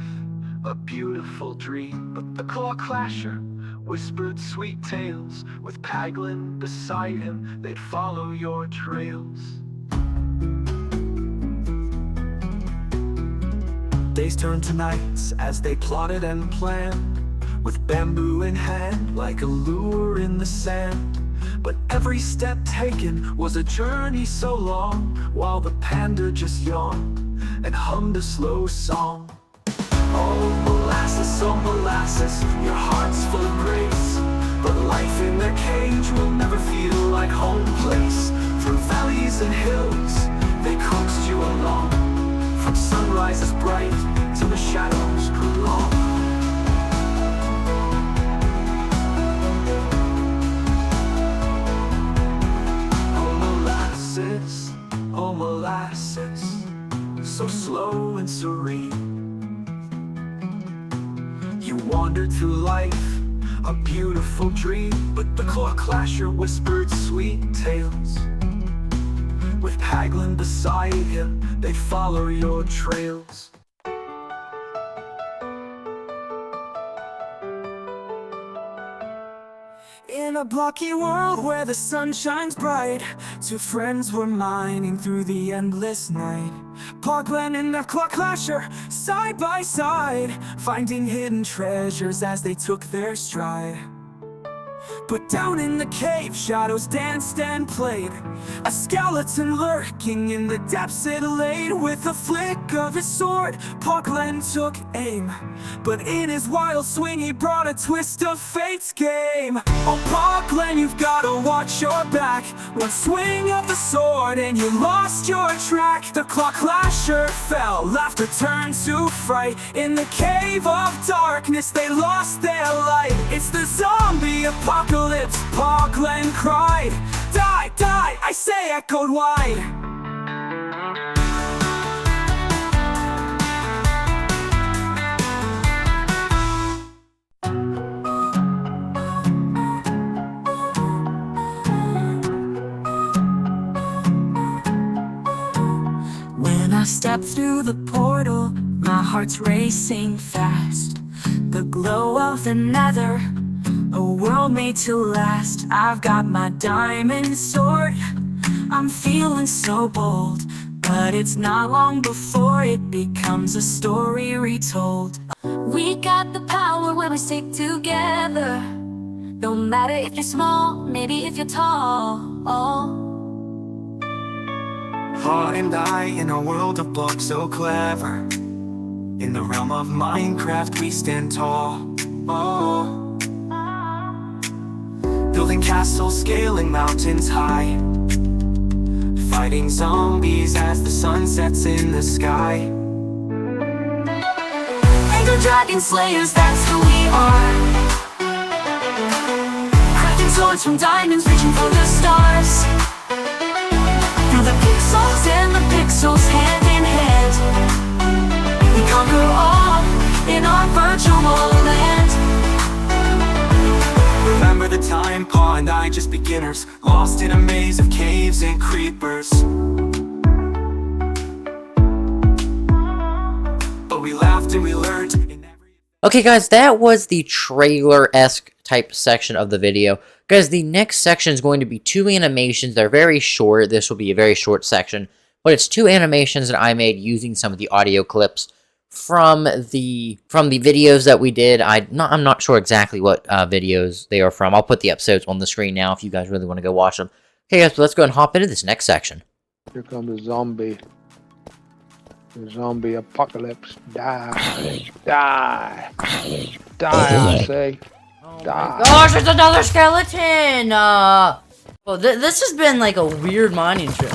a beautiful dream. But the Claw Clasher whispered sweet tales, with Paglen beside him, they'd follow your trails. Days turned to nights as they plotted and planned, with bamboo in hand like a lure in the sand. But every step taken was a journey so long, while the panda just yawned and hummed a slow song. Oh molasses, your heart's full of grace, but life in the cage will never feel like home place. Through valleys and hills, they coaxed you along, from sunrises bright till the shadows grew long. Oh molasses, so slow and serene, you wandered through life, a beautiful dream. But the Claw Clasher whispered sweet tales, with Paglen beside him, they'd follow your trails. In a blocky world where the sun shines bright, two friends were mining through the endless night. Pogland and the Claw Clasher, side by side, finding hidden treasures as they took their stride. But down in the cave, shadows danced and played, a skeleton lurking in the depths it laid. With a flick of his sword, Pogland took aim, but in his wild swing he brought a twist of fate's game. Oh Pogland, you've gotta watch your back, one swing of the sword and you lost your track. The Claw Clasher fell, laughter turned to fright, in the cave of darkness they lost their light. It's the zombie apocalypse, Pogland cried. Die, die, I say, echoed wide. When I step through the portal, my heart's racing fast. The glow of the nether, a world made to last. I've got my diamond sword, I'm feeling so bold, but it's not long before it becomes a story retold. We got the power when we stick together. Don't matter if you're small, maybe if you're tall. Pa and I in a world of books so clever, in the realm of Minecraft we stand tall. Oh, building castles, scaling mountains high, fighting zombies as the sun sets in the sky. Ender dragon slayers, that's who we are. Crafting swords from diamonds, reaching for the stars. Paw and I just beginners, lost in a maze of caves and creepers. But we laughed and we learned in every... Okay, guys, that was the trailer-esque type section of the video. Guys, the next section is going to be 2 animations. They're very short. This will be a very short section. But it's 2 animations that I made using some of the audio clips from the videos that we did. I'm not sure exactly what videos they are from. I'll put the episodes on the screen now if you guys really want to go watch them. Okay, guys, so let's go and hop into this next section. Here comes the zombie. The zombie apocalypse. Die. Die. Die, I say. Oh Die. my gosh, it's another skeleton! Well, this has been like a weird mining trip.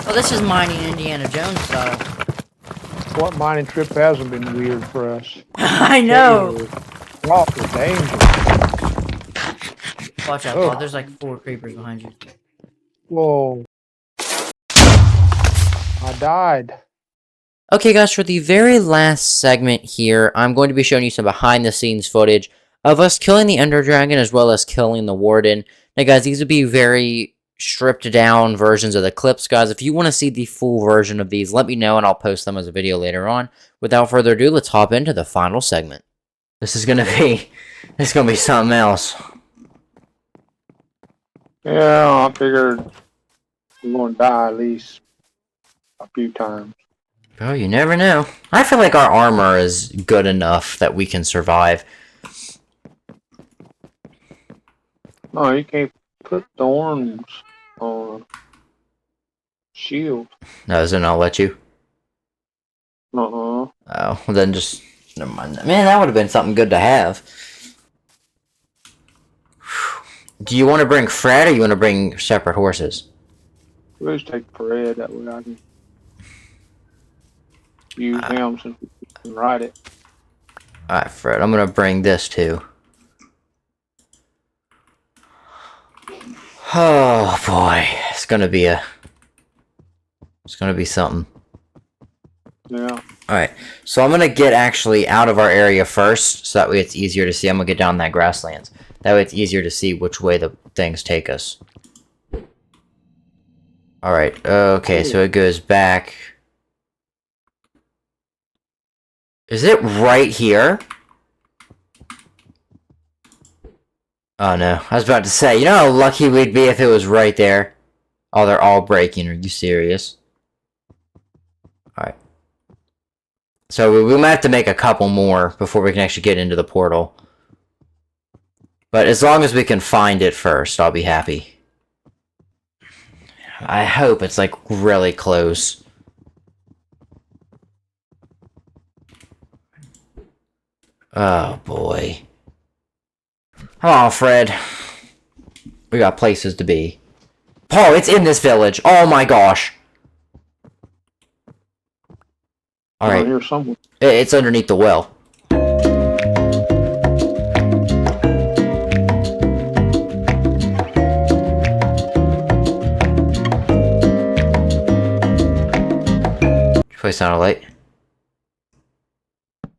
Well, this is mining Indiana Jones style. What mining trip hasn't been weird for us? I know! Walk with danger. Watch out, Paul. There's like 4 creepers behind you. Whoa. I died. Okay, guys, for the very last segment here, I'm going to be showing you some behind-the-scenes footage of us killing the Ender Dragon as well as killing the Warden. Now, guys, these would be very stripped-down versions of the clips, guys. If you want to see the full version of these, let me know, and I'll post them as a video later on. Without further ado, let's hop into the final segment. This is gonna be something else. Yeah, I figured we're going to die at least a few times. Oh, you never know. I feel like our armor is good enough that we can survive. No, you can't put thorns on shield. No, does it not let you? Uh-huh. Oh, well then just... Never mind that. Man, that would have been something good to have. Do you want to bring Fred, or you want to bring separate horses? We'll just take Fred, that way I can use him since we can ride it. Alright, Fred, I'm going to bring this too. Oh, boy. It's going to be something. Yeah. Alright, so I'm going to get actually out of our area first, so that way it's easier to see. I'm going to get down that grasslands. That way it's easier to see which way the things take us. Alright, okay, so it goes back. Is it right here? Oh no, I was about to say, you know how lucky we'd be if it was right there? Oh, they're all breaking, are you serious? Alright. So we might have to make a couple more before we can actually get into the portal. But as long as we can find it first, I'll be happy. I hope it's like really close. Oh boy. Come on, Fred. We got places to be. Paul, it's in this village. Oh my gosh. Alright. Here somewhere. It's underneath the well. Place on a light.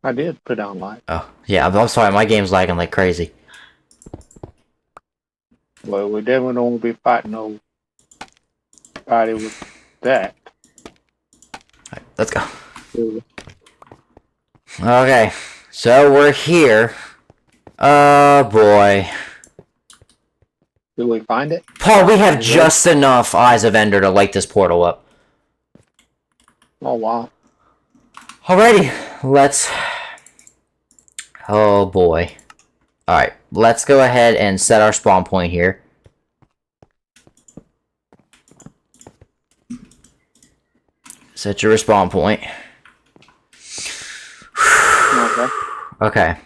I did put down light. Oh, yeah, I'm sorry, my game's lagging like crazy. Well, we definitely don't want to be fighting nobody with that. Alright, let's go. Okay, so we're here. Oh boy. Did we find it? Paul, we have just enough Eyes of Ender to light this portal up. Oh, wow. Alrighty, let's... Oh boy. Alright, let's go ahead and set our spawn point here. Set your respawn point. Okay. Okay.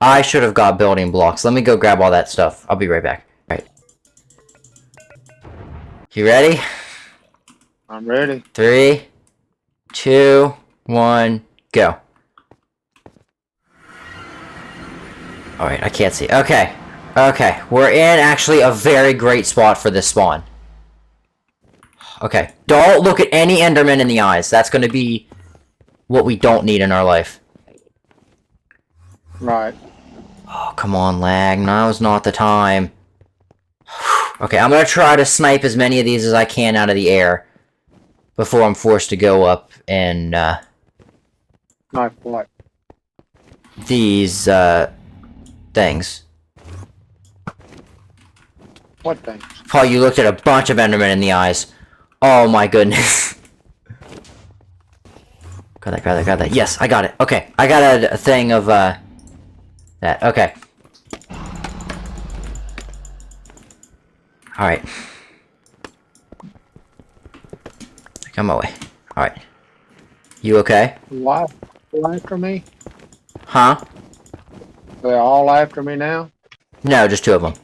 I should have got building blocks. Let me go grab all that stuff. I'll be right back. Alright. You ready? I'm ready. 3, 2, 1, go. Alright, I can't see. Okay. Okay, we're in actually a very great spot for this spawn. Okay, don't look at any Enderman in the eyes. That's going to be what we don't need in our life. Right. Oh, come on, lag. Now's not the time. Okay, I'm gonna try to snipe as many of these as I can out of the air before I'm forced to go up and, Knife what? these, things. What things? Paul, you looked at a bunch of Endermen in the eyes. Oh my goodness. Got that, got that, got that. Yes, I got it. Okay, I got a thing of, that. Okay. Alright. Come my way. Alright. You okay? Why? All after me? Huh? They're all after me now? No, just 2 of them.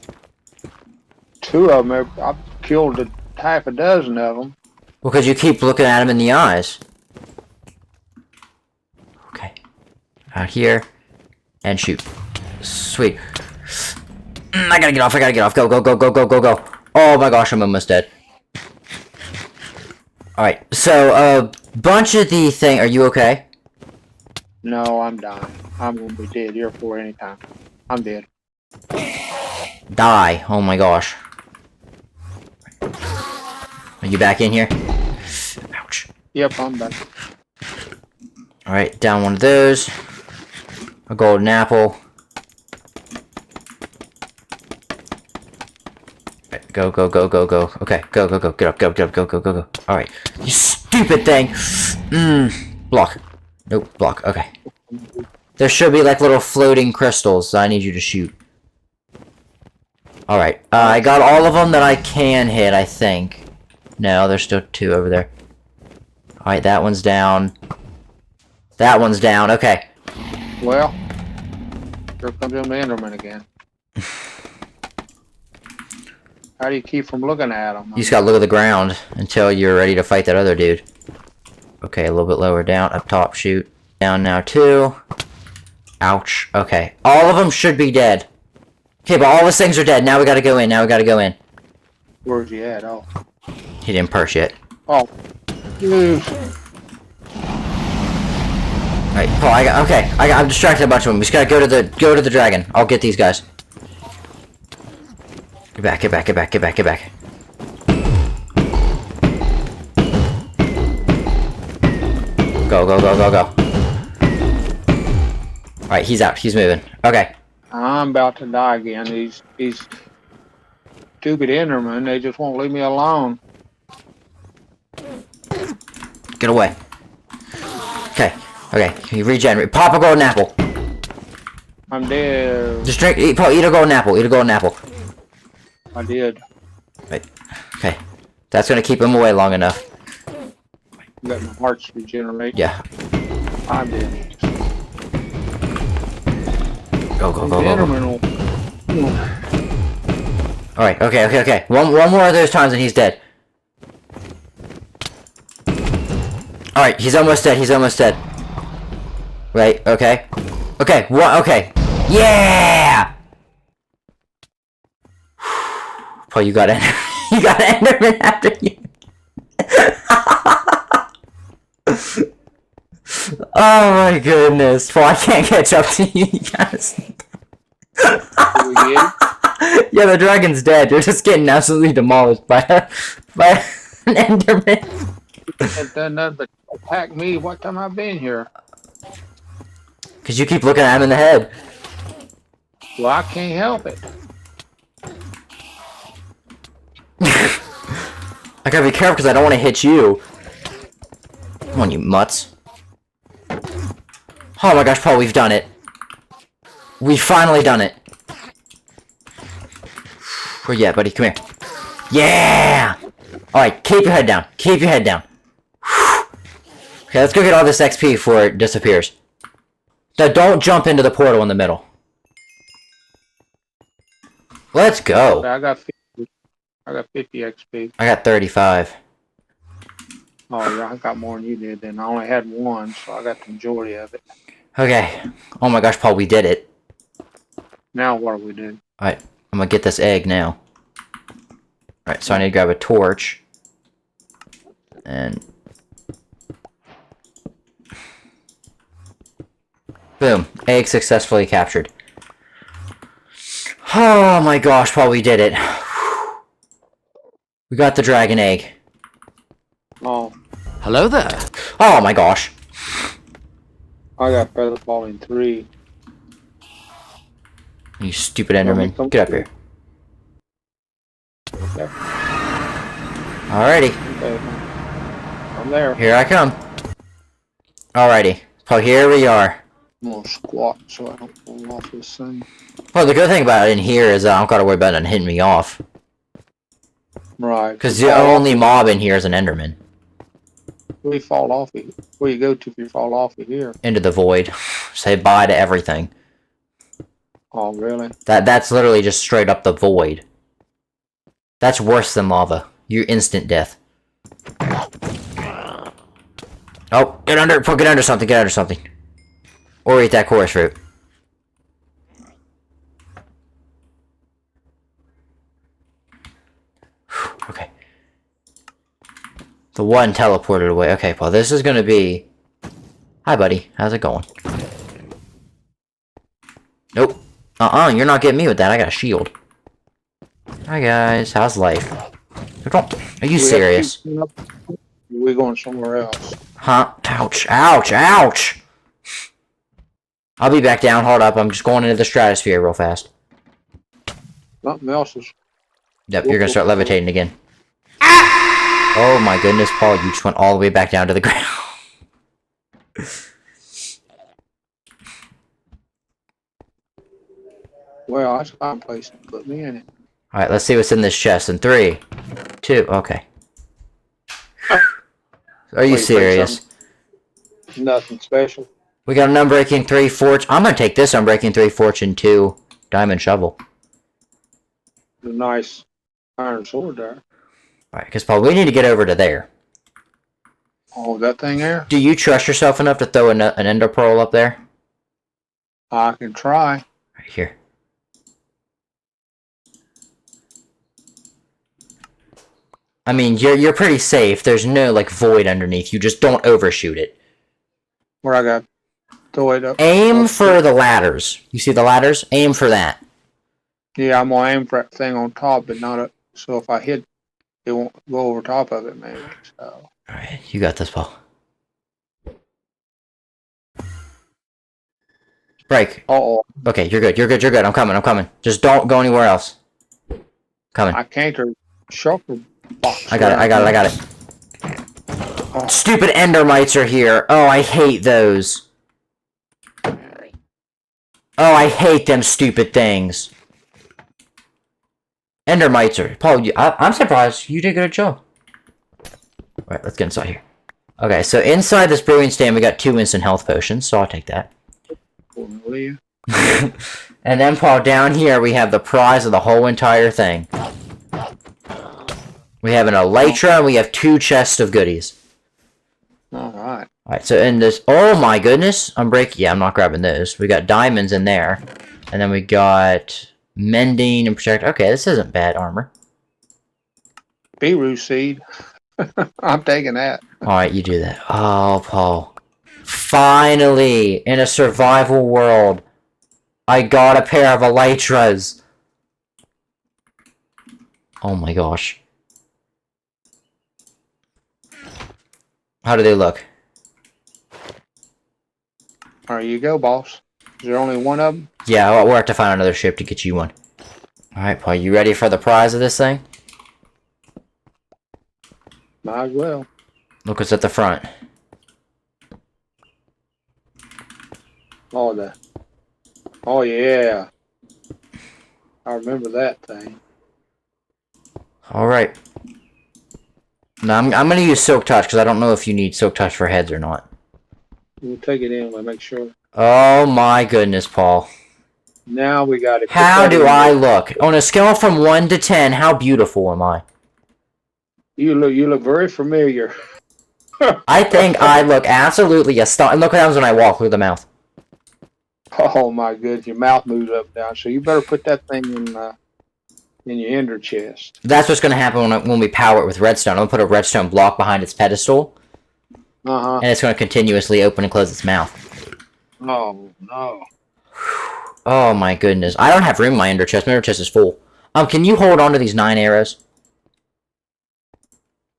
2 of them. I've killed half a dozen of them. Well, because you keep looking at him in the eyes. Okay. Out here. And shoot. Sweet. I gotta get off, I gotta get off. Go, go, go, go, go, go, go. Oh my gosh, I'm almost dead. Alright, so, a bunch of the thing... Are you okay? No, I'm dying. I'm gonna be dead here for any time. I'm dead. Die. Oh my gosh. Are you back in here? Ouch. Yep, I'm back. Alright, down one of those. A golden apple. Right, go, go, go, go, go. Okay, go, go, go. Get up, go, get up, go, go, go, go. Alright. You stupid thing! Block. Nope, block. Okay. There should be like little floating crystals I need you to shoot. Alright. I got all of them that I can hit, I think. No, there's still 2 over there. Alright, that one's down. That one's down. Okay. Well, here comes them Enderman again. How do you keep from looking at them? You just gotta look at the ground until you're ready to fight that other dude. Okay, a little bit lower down. Up top, shoot. Down now, 2. Ouch. Okay. All of them should be dead. Okay, but all those things are dead. Now we gotta go in. Now we gotta go in. Where's he at? Oh. He didn't purse yet. Oh. Alright, Paul, I'm distracted a bunch of them. We just gotta go to the dragon. I'll get these guys. Get back, get back, get back, get back, get back. Go, go, go, go, go. Alright, he's out. He's moving. Okay. I'm about to die again. These stupid Endermen, they just won't leave me alone. Get away. Okay. Okay. You regenerate. Pop a golden apple. I'm dead. Just drink. Eat a golden apple. Eat a golden apple. I did. Right. Okay. That's gonna keep him away long enough. Let my hearts regenerate. Yeah. I'm dead. Go, go, go, go, go. Enderman Alright, okay, okay, okay. One more of those times and he's dead. Alright, he's almost dead, he's almost dead. Right, okay. Okay, okay. Yeah! Paul, you got you got Enderman after you. Oh my goodness. Paul, I can't catch up to you guys. Yeah, the dragon's dead. You're just getting absolutely demolished by an Enderman. It done nothing but attack me. What time I've been here? Because you keep looking at him in the head. Well, I can't help it. I gotta be careful because I don't want to hit you. Come on, you mutts. Oh my gosh, Paul, we've done it. We've finally done it. Where you at, buddy? Come here. Yeah! Alright, keep your head down. Keep your head down. Okay, let's go get all this XP before it disappears. Now, don't jump into the portal in the middle. Let's go. I got 50 XP. I got 35. Oh yeah, I got more than you did then. I only had 1, so I got the majority of it. Okay. Oh my gosh, Paul, we did it. Now what do we do? Alright, I'm gonna get this egg now. Alright, so I need to grab a torch. And... boom. Egg successfully captured. Oh my gosh, Paul, we did it. We got the dragon egg. Oh, Hello there. Oh my gosh. I got feather falling 3. You stupid Want me to Enderman. come Get up through? here. Okay. Alrighty. Okay. I'm there. Here I come. Alrighty. So here we are. I'm gonna squat so I don't fall off this thing. Well, the good thing about it in here is I don't gotta worry about it hitting me off. Right. Because the only mob in here is an Enderman. Where you fall off of, where you go to if you fall off of here? Into the void. Say bye to everything. Oh, really? That's literally just straight up the void. That's worse than lava. You're instant death. Oh, get under something, get under something. Or eat that chorus fruit. Okay. The one teleported away. Okay, well, this is gonna be... Hi, buddy. How's it going? Nope. You're not getting me with that. I got a shield. Hi, guys. How's life? Are you serious? We're going somewhere else. Huh? Ouch. Ouch. Ouch! I'll be back down. Hold up. I'm just going into the stratosphere real fast. Something else is. Yep, you're gonna start levitating again. Oh my goodness, Paul, you just went all the way back down to the ground. Well, that's a fine place to put me in it. Alright, let's see what's in this chest in 3, 2, okay. Are you Wait, serious? Nothing special. We got an Unbreaking 3 Fortune. I'm gonna take this Unbreaking 3 Fortune 2 Diamond Shovel. A nice iron sword there. Alright, because Paul, we need to get over to there. Oh, that thing there? Do you trust yourself enough to throw an Ender Pearl up there? I can try. Right here. I mean, you're pretty safe. There's no, like, void underneath. You just don't overshoot it. Where I got throw it up. Aim for the ladders. You see the ladders? Aim for that. Yeah, I'm gonna aim for that thing on top, but not up. So if I hit, it won't go over top of it, maybe. So. Alright, you got this, Paul. Break. Uh-oh. Okay, you're good, you're good, you're good. I'm coming. Just don't go anywhere else. Coming. I can't shuffle box. I got it. Oh. Stupid endermites are here. Oh, I hate those. Oh, I hate them stupid things. Endermites are... Paul, I'm surprised you did a good job. Alright, let's get inside here. Okay, so inside this brewing stand, we got 2 instant health potions, so I'll take that. And then, Paul, down here, we have the prize of the whole entire thing. We have an elytra, and we have 2 chests of goodies. Alright. Alright, so in this... Oh my goodness! I'm not grabbing those. We got diamonds in there. And then we got... Mending and protect. Okay, this isn't bad armor. Beetroot seed. I'm taking that. Alright, you do that. Oh, Paul. Finally! In a survival world, I got a pair of elytras. Oh my gosh. How do they look? There you go, boss. Is there only one of them? Yeah, well, we'll have to find another ship to get you one. Alright, Paul, you ready for the prize of this thing? Might as well. Look what's at the front. Oh yeah. I remember that thing. Alright. Now, I'm gonna use Silk Touch, because I don't know if you need Silk Touch for heads or not. We'll take it in. We'll make sure. Oh my goodness, Paul. Now we got it. How do I look? On a scale from 1 to 10, how beautiful am I? You look very familiar. I think I look absolutely astounding. Look what happens when I walk through the mouth. Oh my goodness, your mouth moves up and down. So you better put that thing in your ender chest. That's what's going to happen when we power it with redstone. I'm going to put a redstone block behind its pedestal. And it's going to continuously open and close its mouth. Oh no. Oh my goodness. I don't have room in my ender chest. My ender chest is full. Can you hold on to these 9 arrows?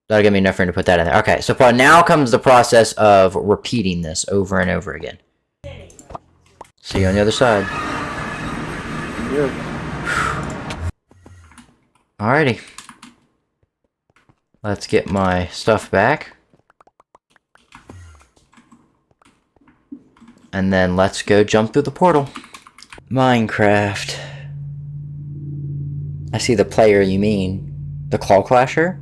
That'll give me enough room to put that in there. Okay, so now comes the process of repeating this over and over again. See you on the other side. Yeah. Alrighty. Let's get my stuff back. And then let's go jump through the portal. Minecraft. I see the player you mean. The Claw Clasher?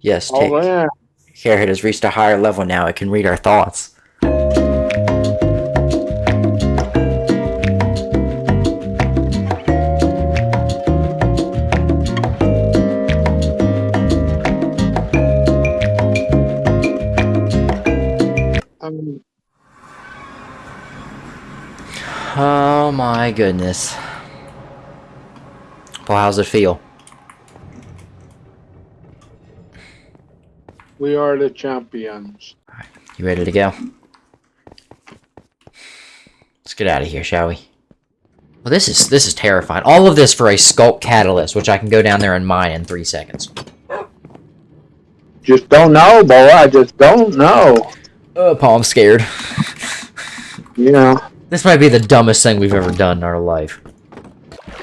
Yes, take. Oh, yeah. Here, it has reached a higher level now. It can read our thoughts. Oh my goodness. Well, how's it feel? We are the champions. You ready to go? Let's get out of here, shall we? Well, this is terrifying. All of this for a Sculpt Catalyst, which I can go down there and mine in 3 seconds. Just don't know, boy. I just don't know. Oh, Paul, I'm scared. Yeah. This might be the dumbest thing we've ever done in our life.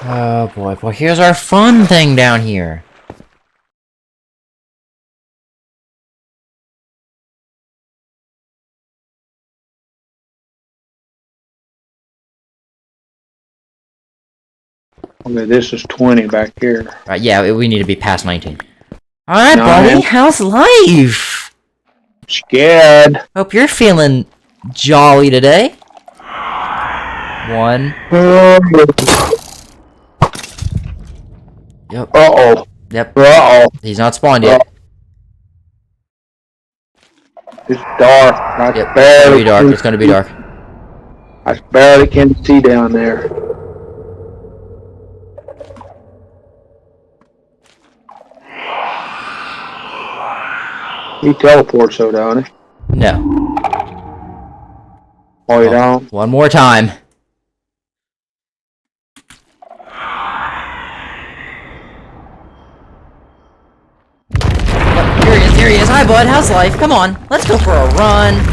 Oh boy, well here's our fun thing down here. Okay, this is 20 back here. Right, yeah, we need to be past 19. Alright, No, buddy, man. how's life? Scared. Hope you're feeling jolly today. 1. Yep. Uh-oh. Yep. Uh-oh. He's not spawned yet. It's dark. I Yep. It's gonna barely be dark. can It's gonna be dark. I barely can see down there. He teleports though, don't he? No. Oh, you don't? One more time. Yep, here he is, here he is. Hi, bud. How's life? Come on. Let's go for a run.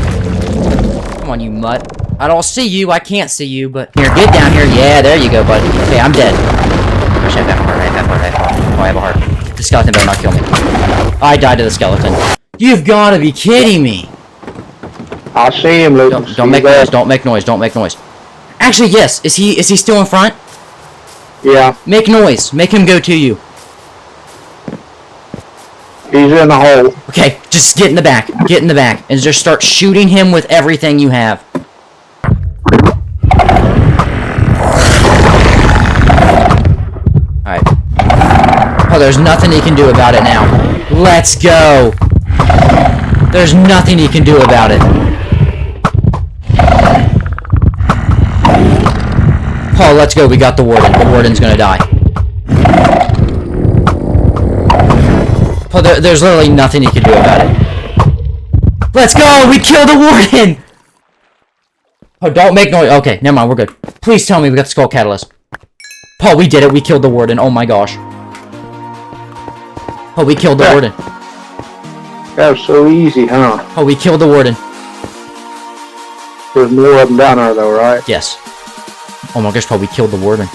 Come on, you mutt. I don't see you. I can't see you, but... Here, get down here. Yeah, there you go, bud. Okay, I'm dead. Gosh, I have a heart. I have a heart. I have a heart. Oh, I have a heart. The skeleton better not kill me. I died to the skeleton. You've got to be kidding me. I see him, Lucas. Don't make noise. Don't make noise. Don't make noise. Actually, yes. Is he still in front? Yeah, Make noise. Make him go to you. he's in the hole. Okay, just get in the back. Get in the back. And just start shooting him with everything you have. Alright. Oh, there's nothing he can do about it now. Let's go. There's nothing he can do about it. Oh, let's go. We got the warden. The warden's gonna die. Oh, there's literally nothing he can do about it. Let's go! We killed the warden! Oh, don't make noise. Okay, never mind. We're good. Please tell me we got the skull catalyst. Oh, we did it. We killed the warden. Oh my gosh. Oh, we killed the warden. That was so easy, huh? Oh, we killed the warden. There's more of them down there, though, right? Yes. Oh my gosh, Paul, we killed the warden.